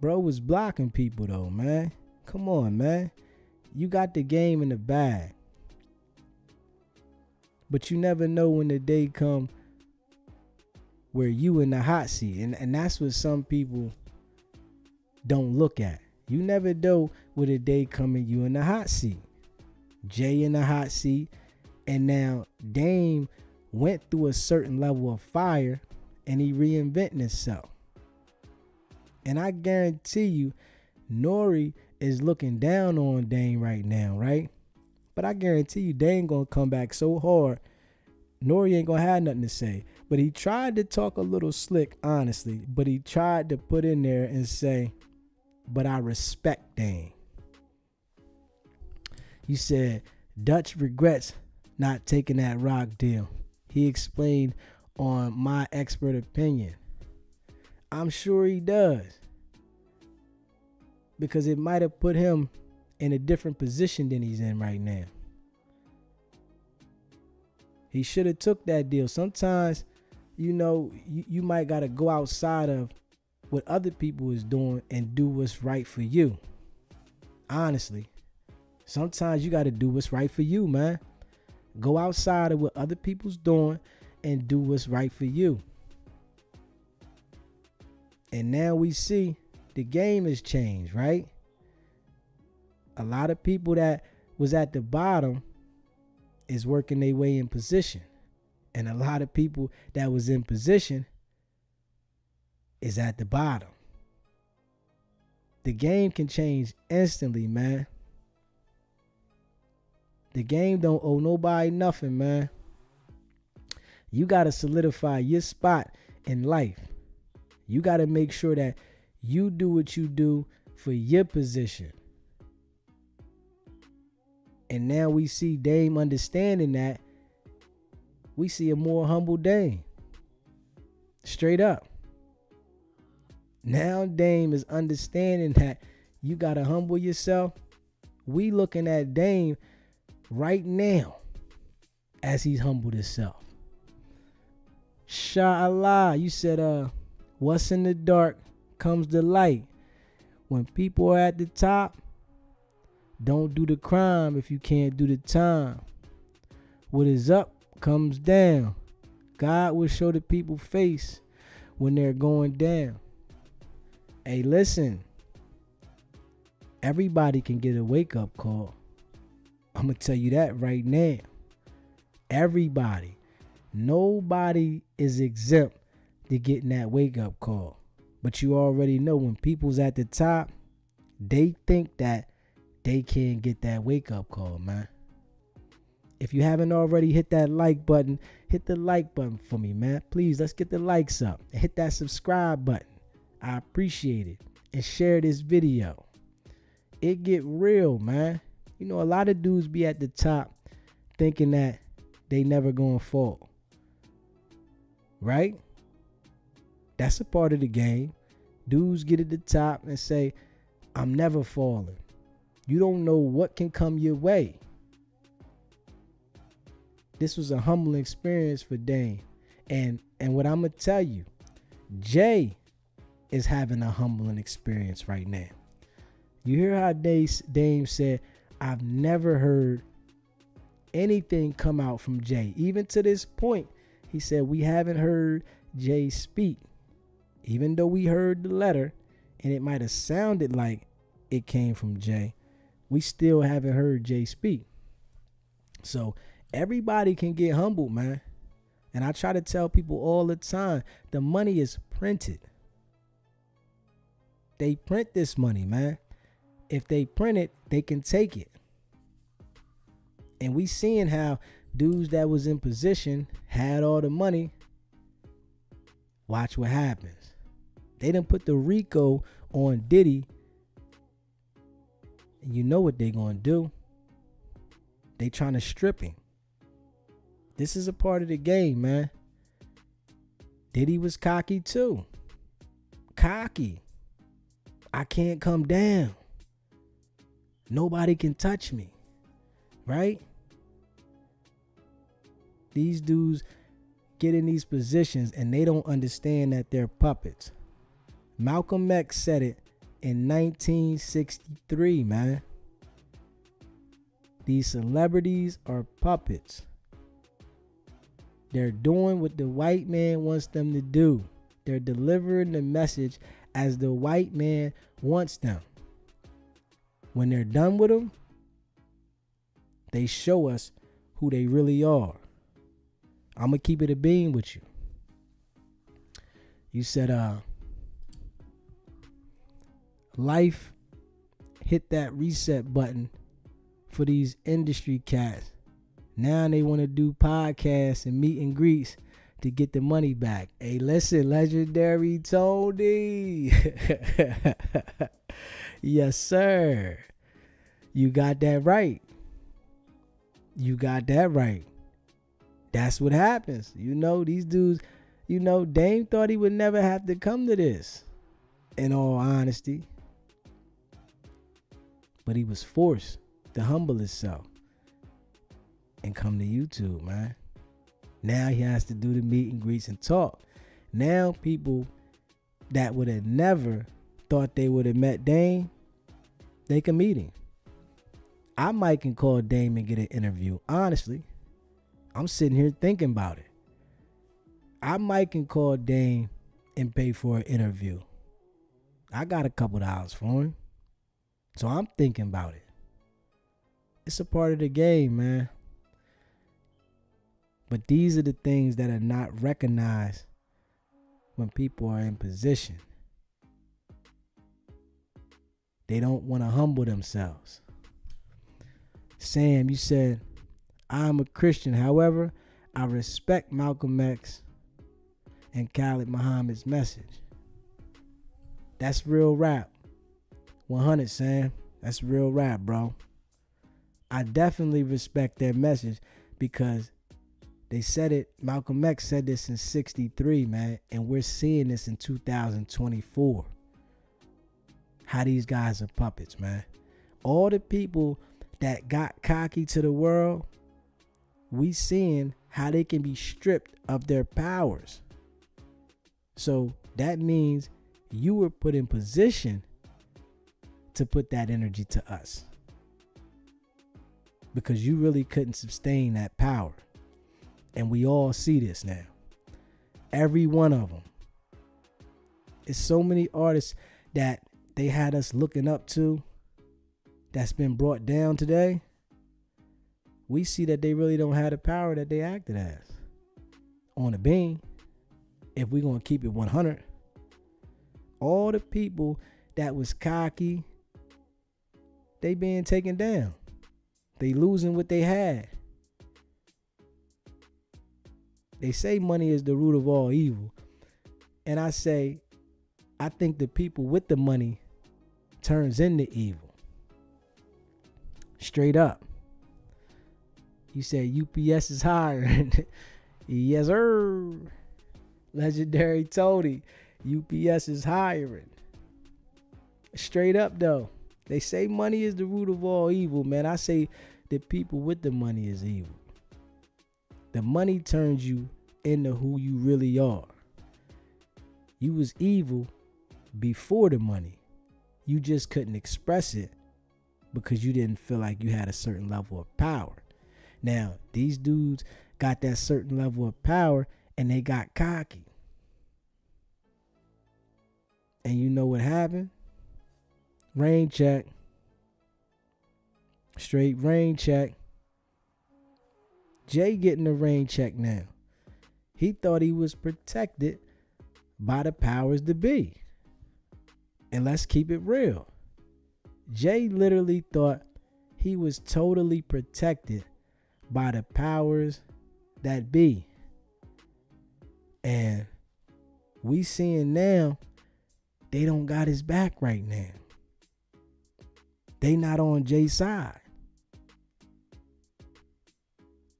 bro was blocking people though, man. Come on, man. You got the game in the bag. But you never know when the day come where you in the hot seat. And that's what some people don't look at. You never know where the day coming you in the hot seat. Jay in the hot seat. And now Dame went through a certain level of fire and he reinventing himself. And I guarantee you, Nori is looking down on Dame right now, right? But I guarantee you, Dame gonna come back so hard, Nori ain't gonna have nothing to say. But he tried to talk a little slick, honestly. But he tried to put in there and say, but I respect Dame. He said, Dutch regrets not taking that rock deal. He explained on My Expert Opinion. I'm sure he does. Because it might have put him in a different position than he's in right now. He should have took that deal. Sometimes, you know, you might got to go outside of what other people is doing and do what's right for you. Honestly. Sometimes you got to do what's right for you, man. Go outside of what other people's doing and do what's right for you. And now we see the game has changed, right? A lot of people that was at the bottom is working their way in position. And a lot of people that was in position is at the bottom. The game can change instantly, man. The game don't owe nobody nothing, man. You got to solidify your spot in life. You got to make sure that you do what you do for your position. And now we see Dame understanding that. We see a more humble Dame. Straight up. Now Dame is understanding that you got to humble yourself. We looking at Dame right now as he humbled himself. Shah Allah, you said, what's in the dark comes the light. When people are at the top, don't do the crime if you can't do the time. What is up comes down. God will show the people face when they're going down. Hey, listen. Everybody can get a wake-up call. I'm going to tell you that right now. Everybody. Nobody is exempt to getting that wake-up call. But you already know when people's at the top, they think that they can't get that wake-up call, man. If you haven't already hit that like button, hit the like button for me, man. Please, let's get the likes up. And hit that subscribe button. I appreciate it. And share this video. It get real, man. You know, a lot of dudes be at the top thinking that they never gonna fall. Right? That's a part of the game. Dudes get at the top and say, I'm never falling. You don't know what can come your way. This was a humbling experience for Dame. And what I'm going to tell you, Jay is having a humbling experience right now. You hear how Dame said, I've never heard anything come out from Jay. Even to this point, he said, we haven't heard Jay speak. Even though we heard the letter, and it might have sounded like it came from Jay, we still haven't heard Jay speak. So everybody can get humbled, man. And I try to tell people all the time, the money is printed. They print this money, man. If they print it, they can take it. And we seeing how dudes that was in position had all the money. Watch what happens. They done put the RICO on Diddy. And you know what they gonna do. They trying to strip him. This is a part of the game, man. Diddy was cocky too. Cocky. I can't come down. Nobody can touch me. Right? These dudes get in these positions and they don't understand that they're puppets. Malcolm X said it in 1963, man. These celebrities are puppets. They're doing what the white man wants them to do. They're delivering the message as the white man wants them. When they're done with them, they show us who they really are. I'm going to keep it a bean with you. You said, life hit that reset button for these industry cats. Now they want to do podcasts and meet and greets to get the money back. Hey, listen, legendary Tony. Yes, sir. You got that right. You got that right. That's what happens. You know, these dudes, you know, Dame thought he would never have to come to this, in all honesty. But he was forced to humble himself and come to YouTube, man. Now he has to do the meet and greets and talk. Now people that would have never thought they would have met Dame, they can meet him. I might can call Dame and get an interview. Honestly, I'm sitting here thinking about it. I might can call Dame and pay for an interview. I got a couple dollars for him. So I'm thinking about it. It's a part of the game, man. But these are the things that are not recognized when people are in position. They don't want to humble themselves. Sam, you said, I'm a Christian. However, I respect Malcolm X and Khalid Muhammad's message. That's real rap. 100, Sam. That's real rap, bro. I definitely respect their message because they said it. Malcolm X said this in 63, man. And we're seeing this in 2024. How these guys are puppets, man. All the people that got cocky to the world we seeing how they can be stripped of their powers. So that means you were put in position to put that energy to us, because you really couldn't sustain that power. And we all see this now. Every one of them. It's so many artists that they had us looking up to that's been brought down today. We see that they really don't have the power that they acted as on the beam. If we're going to keep it 100, all the people that was cocky, they being taken down. They losing what they had. They say money is the root of all evil. And I say, I think the people with the money turns into evil. Straight up. You said UPS is hiring. Yes, sir. Legendary Tony. UPS is hiring. Straight up, though. They say money is the root of all evil, man. I say the people with the money is evil. The money turns you into who you really are. You was evil before the money. You just couldn't express it because you didn't feel like you had a certain level of power. Now, these dudes got that certain level of power and they got cocky. And you know what happened? Rain check. Straight rain check. Jay getting a rain check now. He thought he was protected by the powers that be. And let's keep it real. Jay literally thought he was totally protected by the powers that be. And we seeing now they don't got his back right now. They not on Jay's side.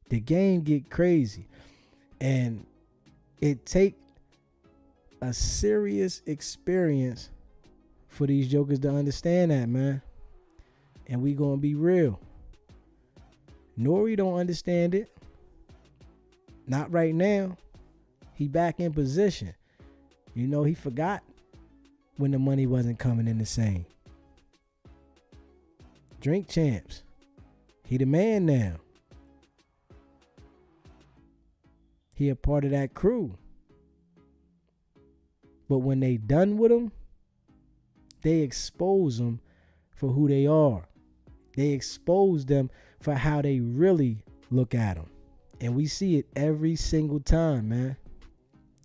The game get crazy. And it take a serious experience for these jokers to understand that, man. And we gonna be real. Nori don't understand it. Not right now. He back in position. You know, he forgot when the money wasn't coming in the same. Drink Champs. He the man now. He a part of that crew. But when they done with him, they expose them for who they are. They expose them for how they really look at them. And we see it every single time, man.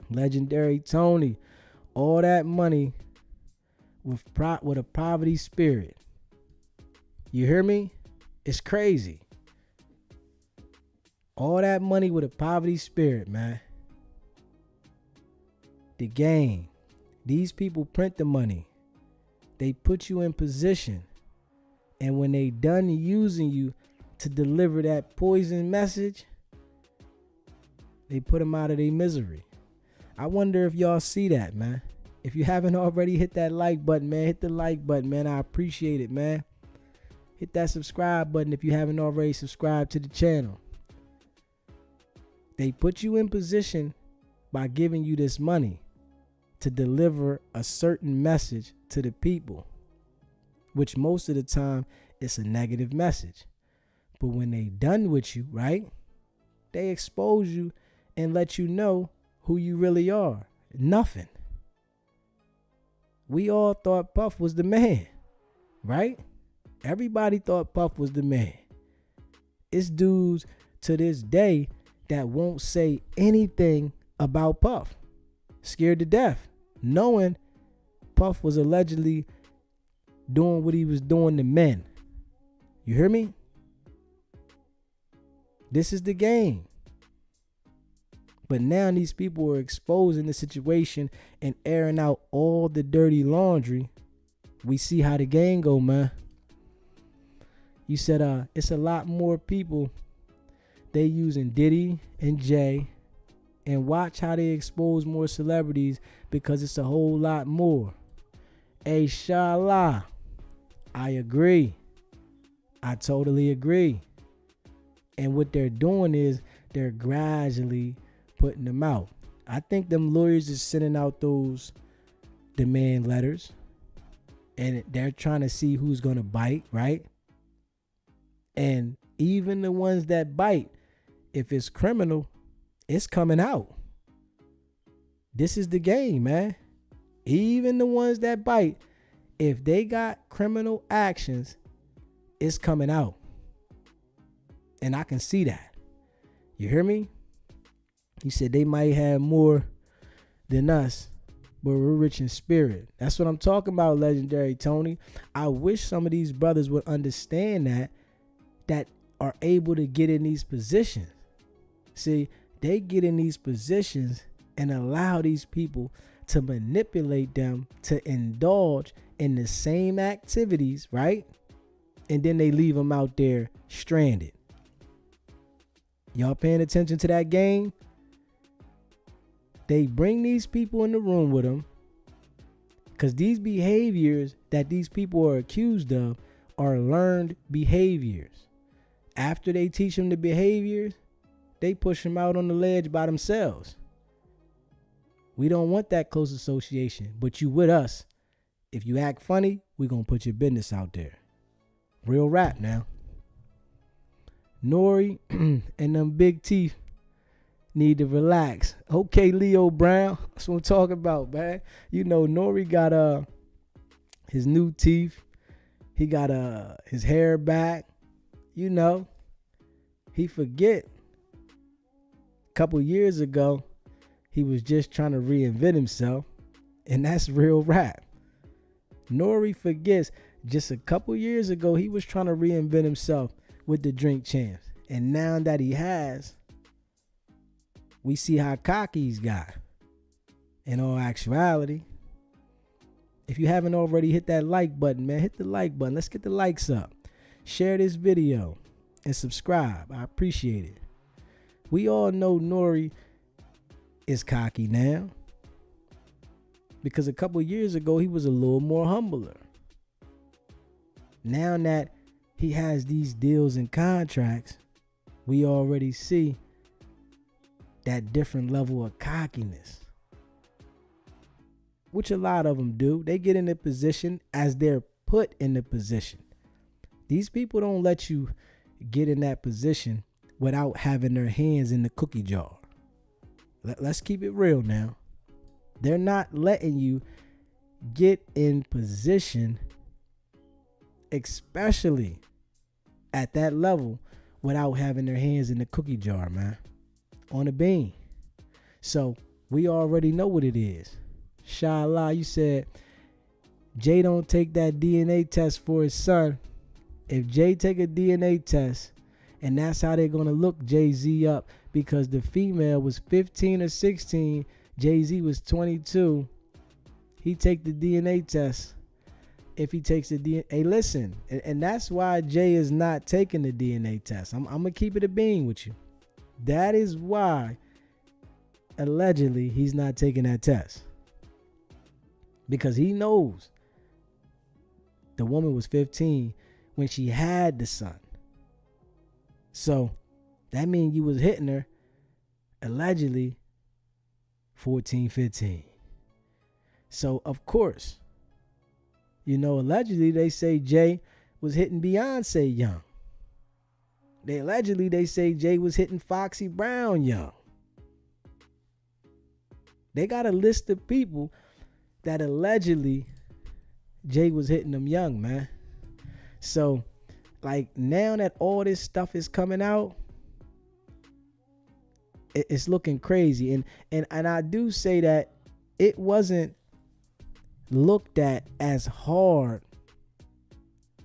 Legendary Tony. All that money with a poverty spirit. You hear me? It's crazy. All that money with a poverty spirit, man. The game. These people print the money. They put you in position. And when they done using you to deliver that poison message, they put them out of their misery. I wonder if y'all see that, man. If you haven't already, hit that like button, man. Hit the like button, man. I appreciate it, man. Hit that subscribe button if you haven't already subscribed to the channel. They put you in position by giving you this money to deliver a certain message to the people, which most of the time it's a negative message. But when they done with you, right, they expose you and let you know who you really are. Nothing. We all thought Puff was the man, right? Everybody thought Puff was the man. It's dudes to this day that won't say anything about Puff. Scared to death, knowing Puff was allegedly doing what he was doing to men. You hear me? This is the game. But now these people are exposing the situation and airing out all the dirty laundry. We see how the game go, man. You said it's a lot more people. They using Diddy and Jay, and watch how they expose more celebrities because it's a whole lot more. Inshallah. I agree. I totally agree. And what they're doing is they're gradually putting them out. I think them lawyers is sending out those demand letters and they're trying to see who's going to bite, right? And even the ones that bite, if it's criminal, it's coming out. This is the game, man. Even the ones that bite, if they got criminal actions, it's coming out. And I can see that. You hear me? He said they might have more than us, but we're rich in spirit. That's what I'm talking about, legendary Tony. I wish some of these brothers would understand that are able to get in these positions. See, they get in these positions and allow these people to manipulate them to indulge in the same activities, right? And then they leave them out there stranded. Y'all paying attention to that game? They bring these people in the room with them because these behaviors that these people are accused of are learned behaviors. After they teach them the behaviors, they push them out on the ledge by themselves. We don't want that close association, but you with us. If you act funny, we're going to put your business out there. Real rap now. Nori and them big teeth need to relax. Okay, Leo Brown. That's what I'm talking about, man. You know, Nori got his new teeth. He got his hair back. You know, he forget a couple years ago he was just trying to reinvent himself, and that's real rap. Nori forgets just a couple years ago he was trying to reinvent himself with the Drink Champs, and now that he has, we see how cocky he's got. In all actuality, if you haven't already hit that like button, man, hit the like button. Let's get the likes up. Share this video and subscribe. I appreciate it. We all know Nori is cocky now because a couple years ago he was a little more humbler. Now that he has these deals and contracts, we already see that different level of cockiness, which a lot of them do. They get in a position as they're put in the position. These people don't let you get in that position without having their hands in the cookie jar. Let's keep it real now. They're not letting you get in position, especially at that level, without having their hands in the cookie jar, man. On the bean. So we already know what it is. Shala, you said Jay don't take that DNA test for his son. If Jay take a DNA test and that's how they're going to look Jay-Z up because the female was 15 or 16, Jay-Z was 22, he take the DNA test. If he takes the DNA, hey, listen, and that's why Jay is not taking the DNA test. I'm going to keep it a bean with you. That is why, allegedly, he's not taking that test. Because he knows the woman was 15 when she had the son. So, that means you was hitting her, allegedly, 14, 15. So, of course, you know, allegedly, they say Jay was hitting Beyonce young. They say Jay was hitting Foxy Brown young. They got a list of people that allegedly Jay was hitting them young, man. So, like, now that all this stuff is coming out, it's looking crazy. And I do say that it wasn't looked at as hard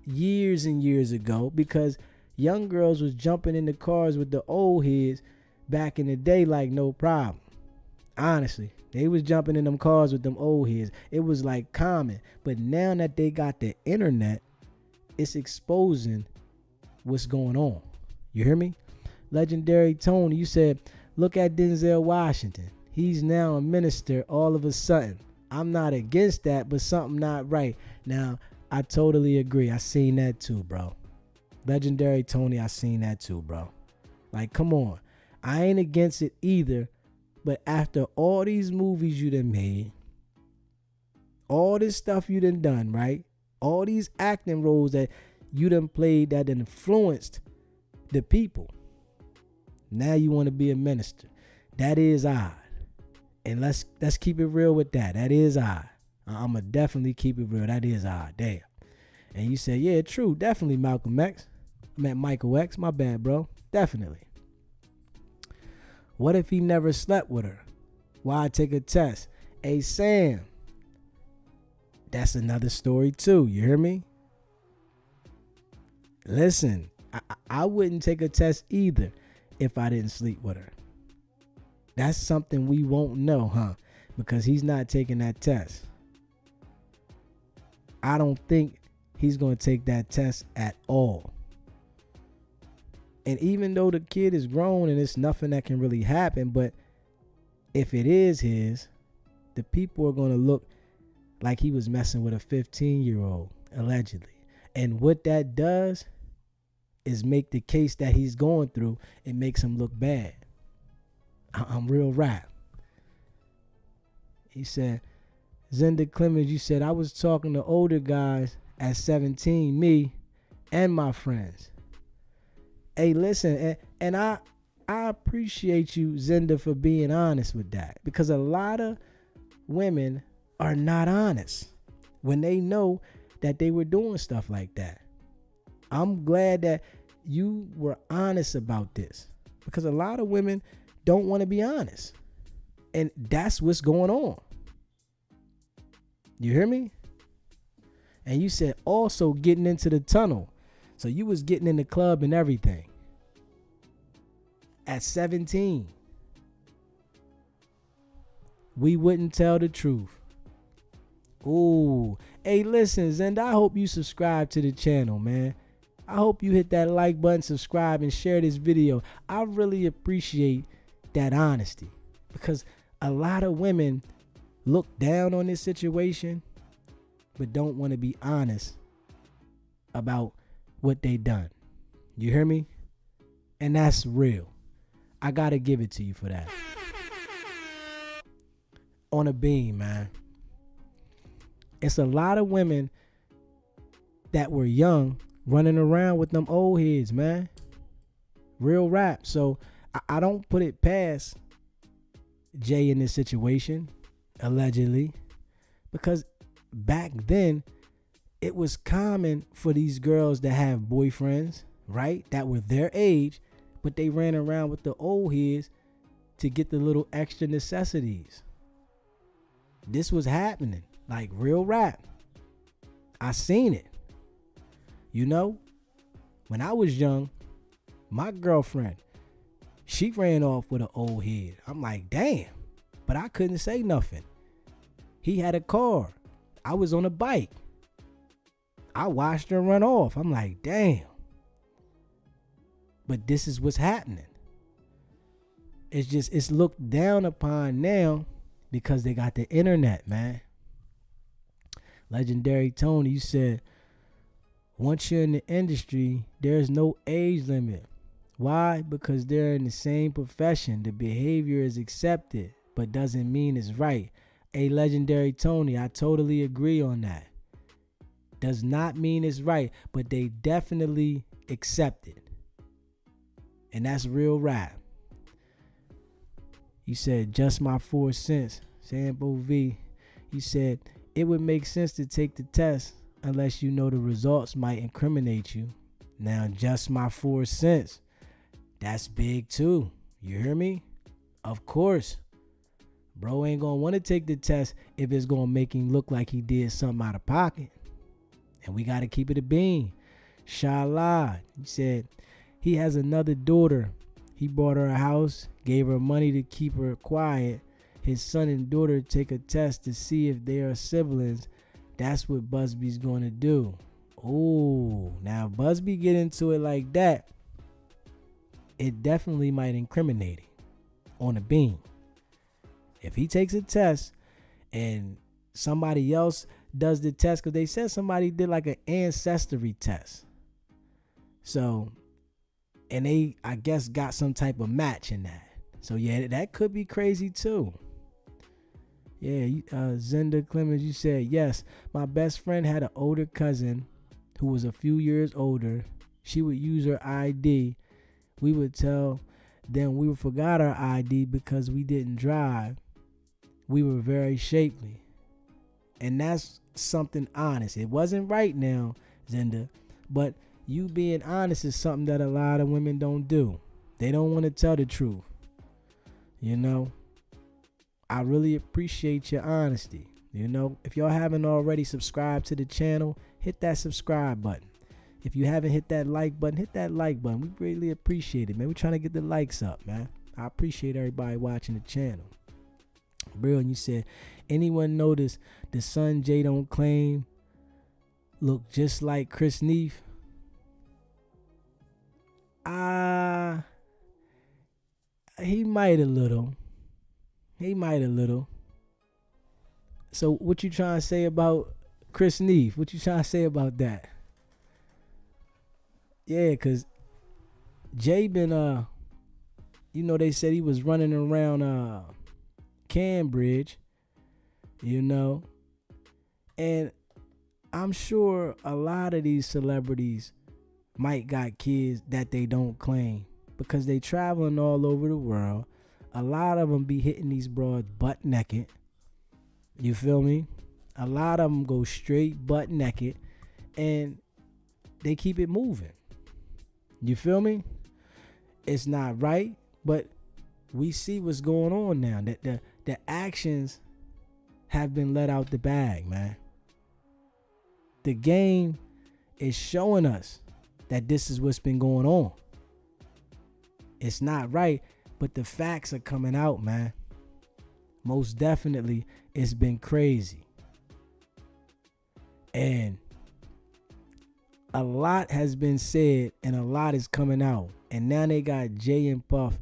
years and years ago because young girls was jumping in the cars with the old heads back in the day like no problem. Honestly, they was jumping in them cars with them old heads. It was like common. But now that they got the internet, it's exposing what's going on. You hear me? Legendary Tony, you said, look at Denzel Washington. He's now a minister all of a sudden. I'm not against that, but something not right. Now, I totally agree. I seen that too, bro. Legendary Tony, I seen that too, bro. Like, come on. I ain't against it either. But after all these movies you done made, all this stuff you done, right? All these acting roles that you done played that influenced the people. Now you want to be a minister. That is odd. And let's keep it real with that. That is odd. I'm going to definitely keep it real. That is odd. Damn. And you say, yeah, true. Definitely Malcolm X. I meant Michael X. My bad, bro. Definitely. What if he never slept with her? Why take a test? Hey, Sam. That's another story too. You hear me? Listen, I wouldn't take a test either if I didn't sleep with her. That's something we won't know, huh? Because he's not taking that test. I don't think he's going to take that test at all. And even though the kid is grown and it's nothing that can really happen, but if it is his, the people are going to look like he was messing with a 15-year-old, allegedly. And what that does is make the case that he's going through, it makes him look bad. I'm real rap. He said, Zenda Clemens, you said, I was talking to older guys at 17, me and my friends. Hey, listen, and I appreciate you, Zenda, for being honest with that. Because a lot of women are not honest when they know that they were doing stuff like that. I'm glad that you were honest about this, because a lot of women don't want to be honest. And that's what's going on. You hear me? And you said also getting into the tunnel. So you was getting in the club and everything at 17. We wouldn't tell the truth. Ooh. Hey, listen, Zenda, I hope you subscribe to the channel, man. I hope you hit that like button, subscribe, and share this video. I really appreciate that honesty, because a lot of women look down on this situation but don't want to be honest about what they done. You hear me? And that's real. I gotta give it to you for that. On a beam, man. It's a lot of women that were young running around with them old heads, man. Real rap. So I don't put it past Jay in this situation, allegedly, because back then it was common for these girls to have boyfriends, right, that were their age, but they ran around with the old heads to get the little extra necessities. This was happening, like real rap. I seen it. You know, when I was young, my girlfriend, she ran off with an old head. I'm like, damn, but I couldn't say nothing. He had a car. I was on a bike. I watched her run off. I'm like, damn. But this is what's happening. It's looked down upon now because they got the internet, man. Legendary Tony, you said, once you're in the industry, there's no age limit. Why? Because they're in the same profession. The behavior is accepted, but doesn't mean it's right. Hey, Legendary Tony, I totally agree on that. Does not mean it's right, but they definitely accept it. And that's real rap. You said, just my 4 cents. Sambo V, you said, it would make sense to take the test unless you know the results might incriminate you. Now, just my 4 cents. That's big too. You hear me? Of course. Bro ain't gonna want to take the test if it's gonna make him look like he did something out of pocket. And we gotta keep it a bean. Shala, he said, he has another daughter. He bought her a house, gave her money to keep her quiet. His son and daughter take a test to see if they are siblings. That's what Busby's going to do. Oh, now Busby get into it like that, it definitely might incriminate him on a beam. If he takes a test and somebody else does the test, because they said somebody did like an ancestry test. So And they, I guess, got some type of match in that. So yeah, that could be crazy too. Yeah, Zenda Clemens, you said, yes, my best friend had an older cousin who was a few years older. She would use her ID. We would tell them we forgot our ID because we didn't drive. We were very shapely. And that's something honest. It wasn't right now, Zenda, but you being honest is something that a lot of women don't do. They don't want to tell the truth. You know, I really appreciate your honesty. You know, if y'all haven't already subscribed to the channel, hit that subscribe button. If you haven't hit that like button, hit that like button. We greatly appreciate it, man. We're trying to get the likes up, man. I appreciate everybody watching the channel. Brill, you said, anyone notice the son Jay don't claim look just like Chris Neef? He might a little. He might a little. So what you trying to say about Chris Neef? What you trying to say about that? Yeah, cause Jay been you know, they said he was running around Cambridge, you know, and I'm sure a lot of these celebrities might got kids that they don't claim because they traveling all over the world. A lot of them be hitting these broads butt naked. You feel me? A lot of them go straight butt naked and they keep it moving. You feel me? It's not right, but we see what's going on now. That the actions have been let out the bag, man. The game is showing us that this is what's been going on. It's not right, but the facts are coming out, man. Most definitely, it's been crazy. And a lot has been said and a lot is coming out. And now they got Jay and Puff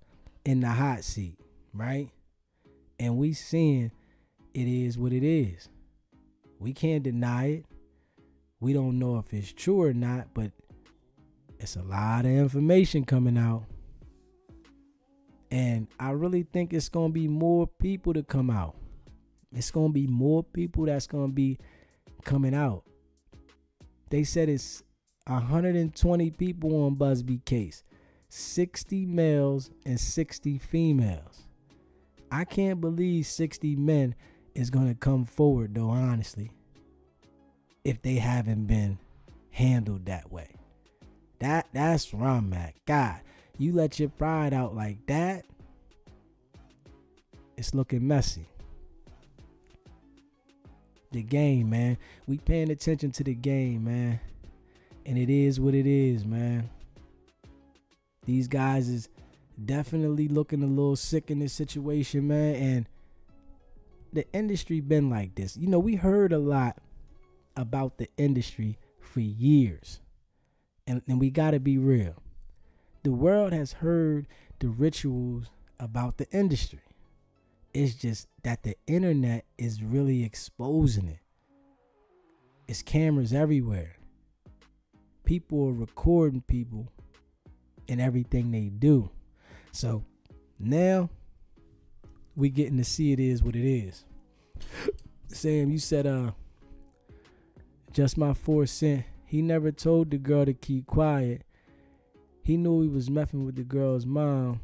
in the hot seat, right? And we seeing it is what it is. We can't deny it. We don't know if it's true or not, but it's a lot of information coming out. And I really think it's going to be more people to come out. It's going to be more people that's going to be coming out. They said it's 120 people on Busby case, 60 males and 60 females. I can't believe 60 men is going to come forward, though, honestly, if they haven't been handled that way. That's where I'm at. God, you let your pride out like that, it's looking messy. The game, man. We paying attention to the game, man. And it is what it is, man. These guys is definitely looking a little sick in this situation, man. And the industry been like this. You know, we heard a lot about the industry for years. And we got to be real. The world has heard the rituals about the industry. It's just that the internet is really exposing it. It's cameras everywhere. People are recording people and everything they do. So now we getting to see it is what it is. Sam, you said just my 4 cents. He never told the girl to keep quiet. He knew he was messing with the girl's mom.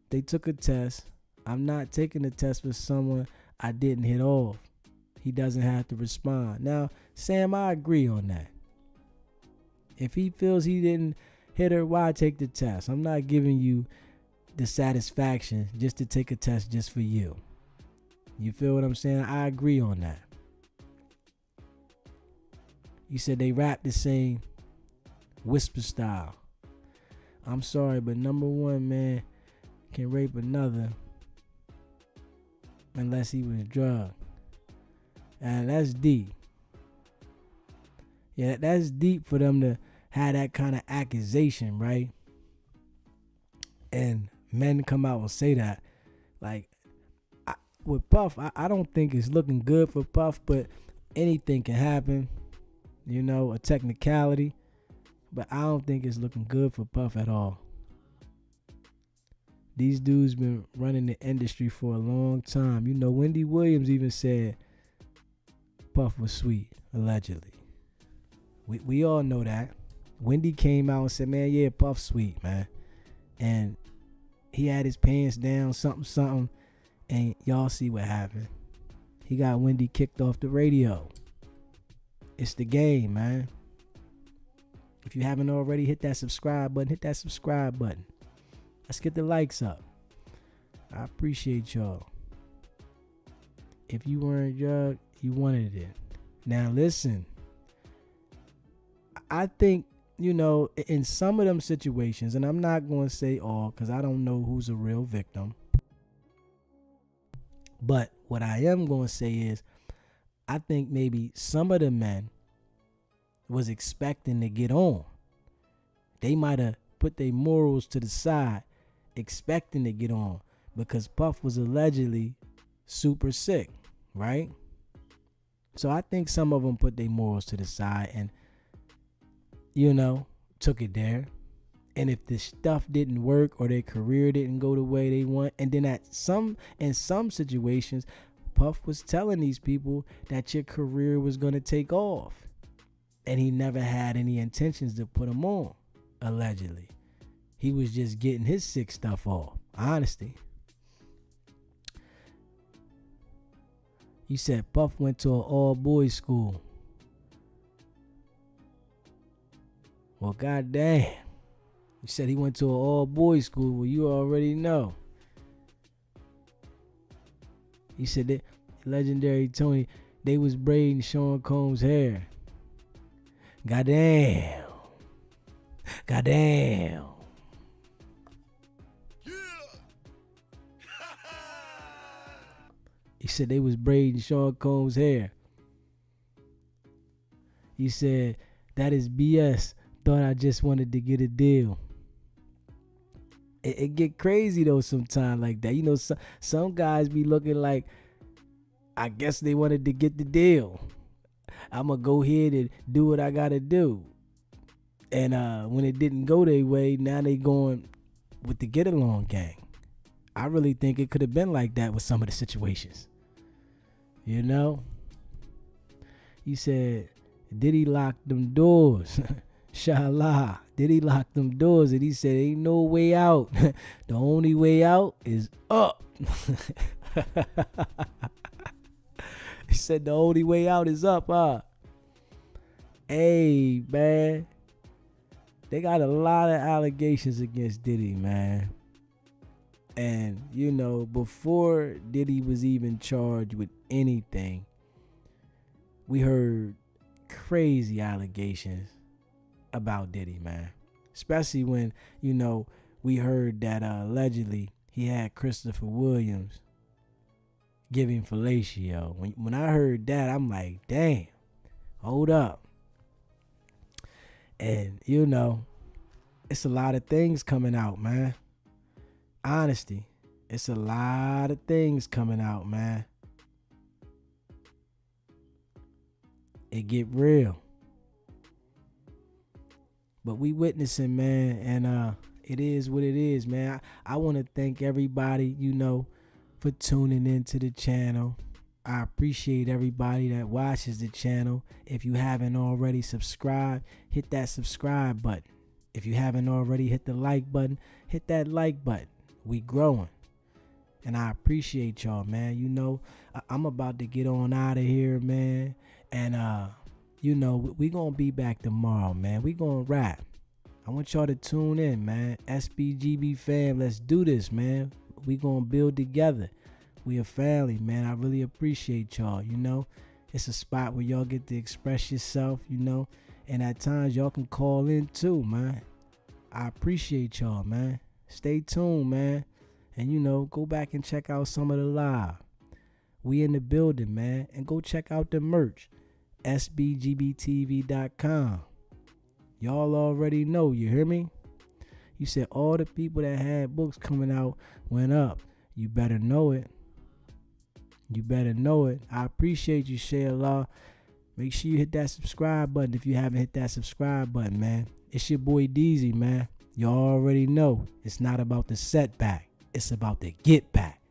They took a test. I'm not taking the test for someone I didn't hit off. He doesn't have to respond. Now, Sam, I agree on that. If he feels he didn't hit her, why take the test? I'm not giving you the satisfaction just to take a test just for you. You feel what I'm saying? I agree on that. You said they rap the same whisper style. I'm sorry, but number one man can rape another unless he was drugged. And that's deep. Yeah, that's deep for them to have that kind of accusation, right? And men come out and say that. Like, with Puff, I don't think it's looking good for Puff, but anything can happen. You know, a technicality. But I don't think it's looking good for Puff at all. These dudes been running the industry for a long time. You know, Wendy Williams even said Puff was sweet, allegedly. We all know that. Wendy came out and said, man, yeah, Puff's sweet, man. And he had his pants down, something, and y'all see what happened. He got Wendy kicked off the radio. It's the game, man. If you haven't already, hit that subscribe button. Let's get the likes up. I appreciate y'all. If you weren't drugged, you wanted it. Now listen, I think, you know, in some of them situations, and I'm not going to say all because I don't know who's a real victim. But what I am going to say is, I think maybe some of the men was expecting to get on. They might have put their morals to the side, expecting to get on, because Puff was allegedly super sick, right? So I think some of them put their morals to the side and, you know, took it there. And if the stuff didn't work or their career didn't go the way they want, and then in some situations, Puff was telling these people that your career was going to take off. And he never had any intentions to put them on, allegedly. He was just getting his sick stuff off. Honesty. You said Puff went to an all-boys school. Well, goddamn. You said he went to an all-boys school. Well, you already know. You said that legendary Tony, they was braiding Sean Combs' hair. Goddamn. Goddamn. He said they was braiding Sean Combs' hair. He said, that is BS. Thought I just wanted to get a deal. It get crazy though sometimes like that. You know, some guys be looking like, I guess they wanted to get the deal. I'm going to go ahead and do what I got to do. And when it didn't go their way, now they going with the get along gang. I really think it could have been like that with some of the situations. You know? He said, did he lock them doors? Shallah. Did he lock them doors? And he said, ain't no way out. The only way out is up. He said the only way out is up, huh? Hey, man. They got a lot of allegations against Diddy, man. And, you know, before Diddy was even charged with anything, we heard crazy allegations about Diddy, man. Especially when, you know, we heard that allegedly he had Christopher Williams giving fellatio. When I heard that, I'm like, damn, hold up. And, you know, it's a lot of things coming out, man. Honesty. It's a lot of things coming out, man. It get real. But we witnessing, man, and it is what it is, man. I want to thank everybody, you know, for tuning into the channel. I appreciate everybody that watches the channel. If you haven't already subscribed, hit that subscribe button. If you haven't already hit the like button, hit that like button. We growing. And I appreciate y'all, man. You know, I'm about to get on out of here, man. And, you know, we going to be back tomorrow, man. We going to rap. I want y'all to tune in, man. SBGB fam, let's do this, man. We going to build together. We a family, man. I really appreciate y'all, you know. It's a spot where y'all get to express yourself, you know. And at times, y'all can call in too, man. I appreciate y'all, man. Stay tuned, man. And, you know, go back and check out some of the live. We in the building, man. And go check out the merch. SBGBTV.com. Y'all already know, you hear me? You said all the people that had books coming out went up. You better know it. You better know it. I appreciate you, Shayla. Make sure you hit that subscribe button if you haven't hit that subscribe button, man. It's your boy Deezy, man. You already know it's not about the setback. It's about the get back.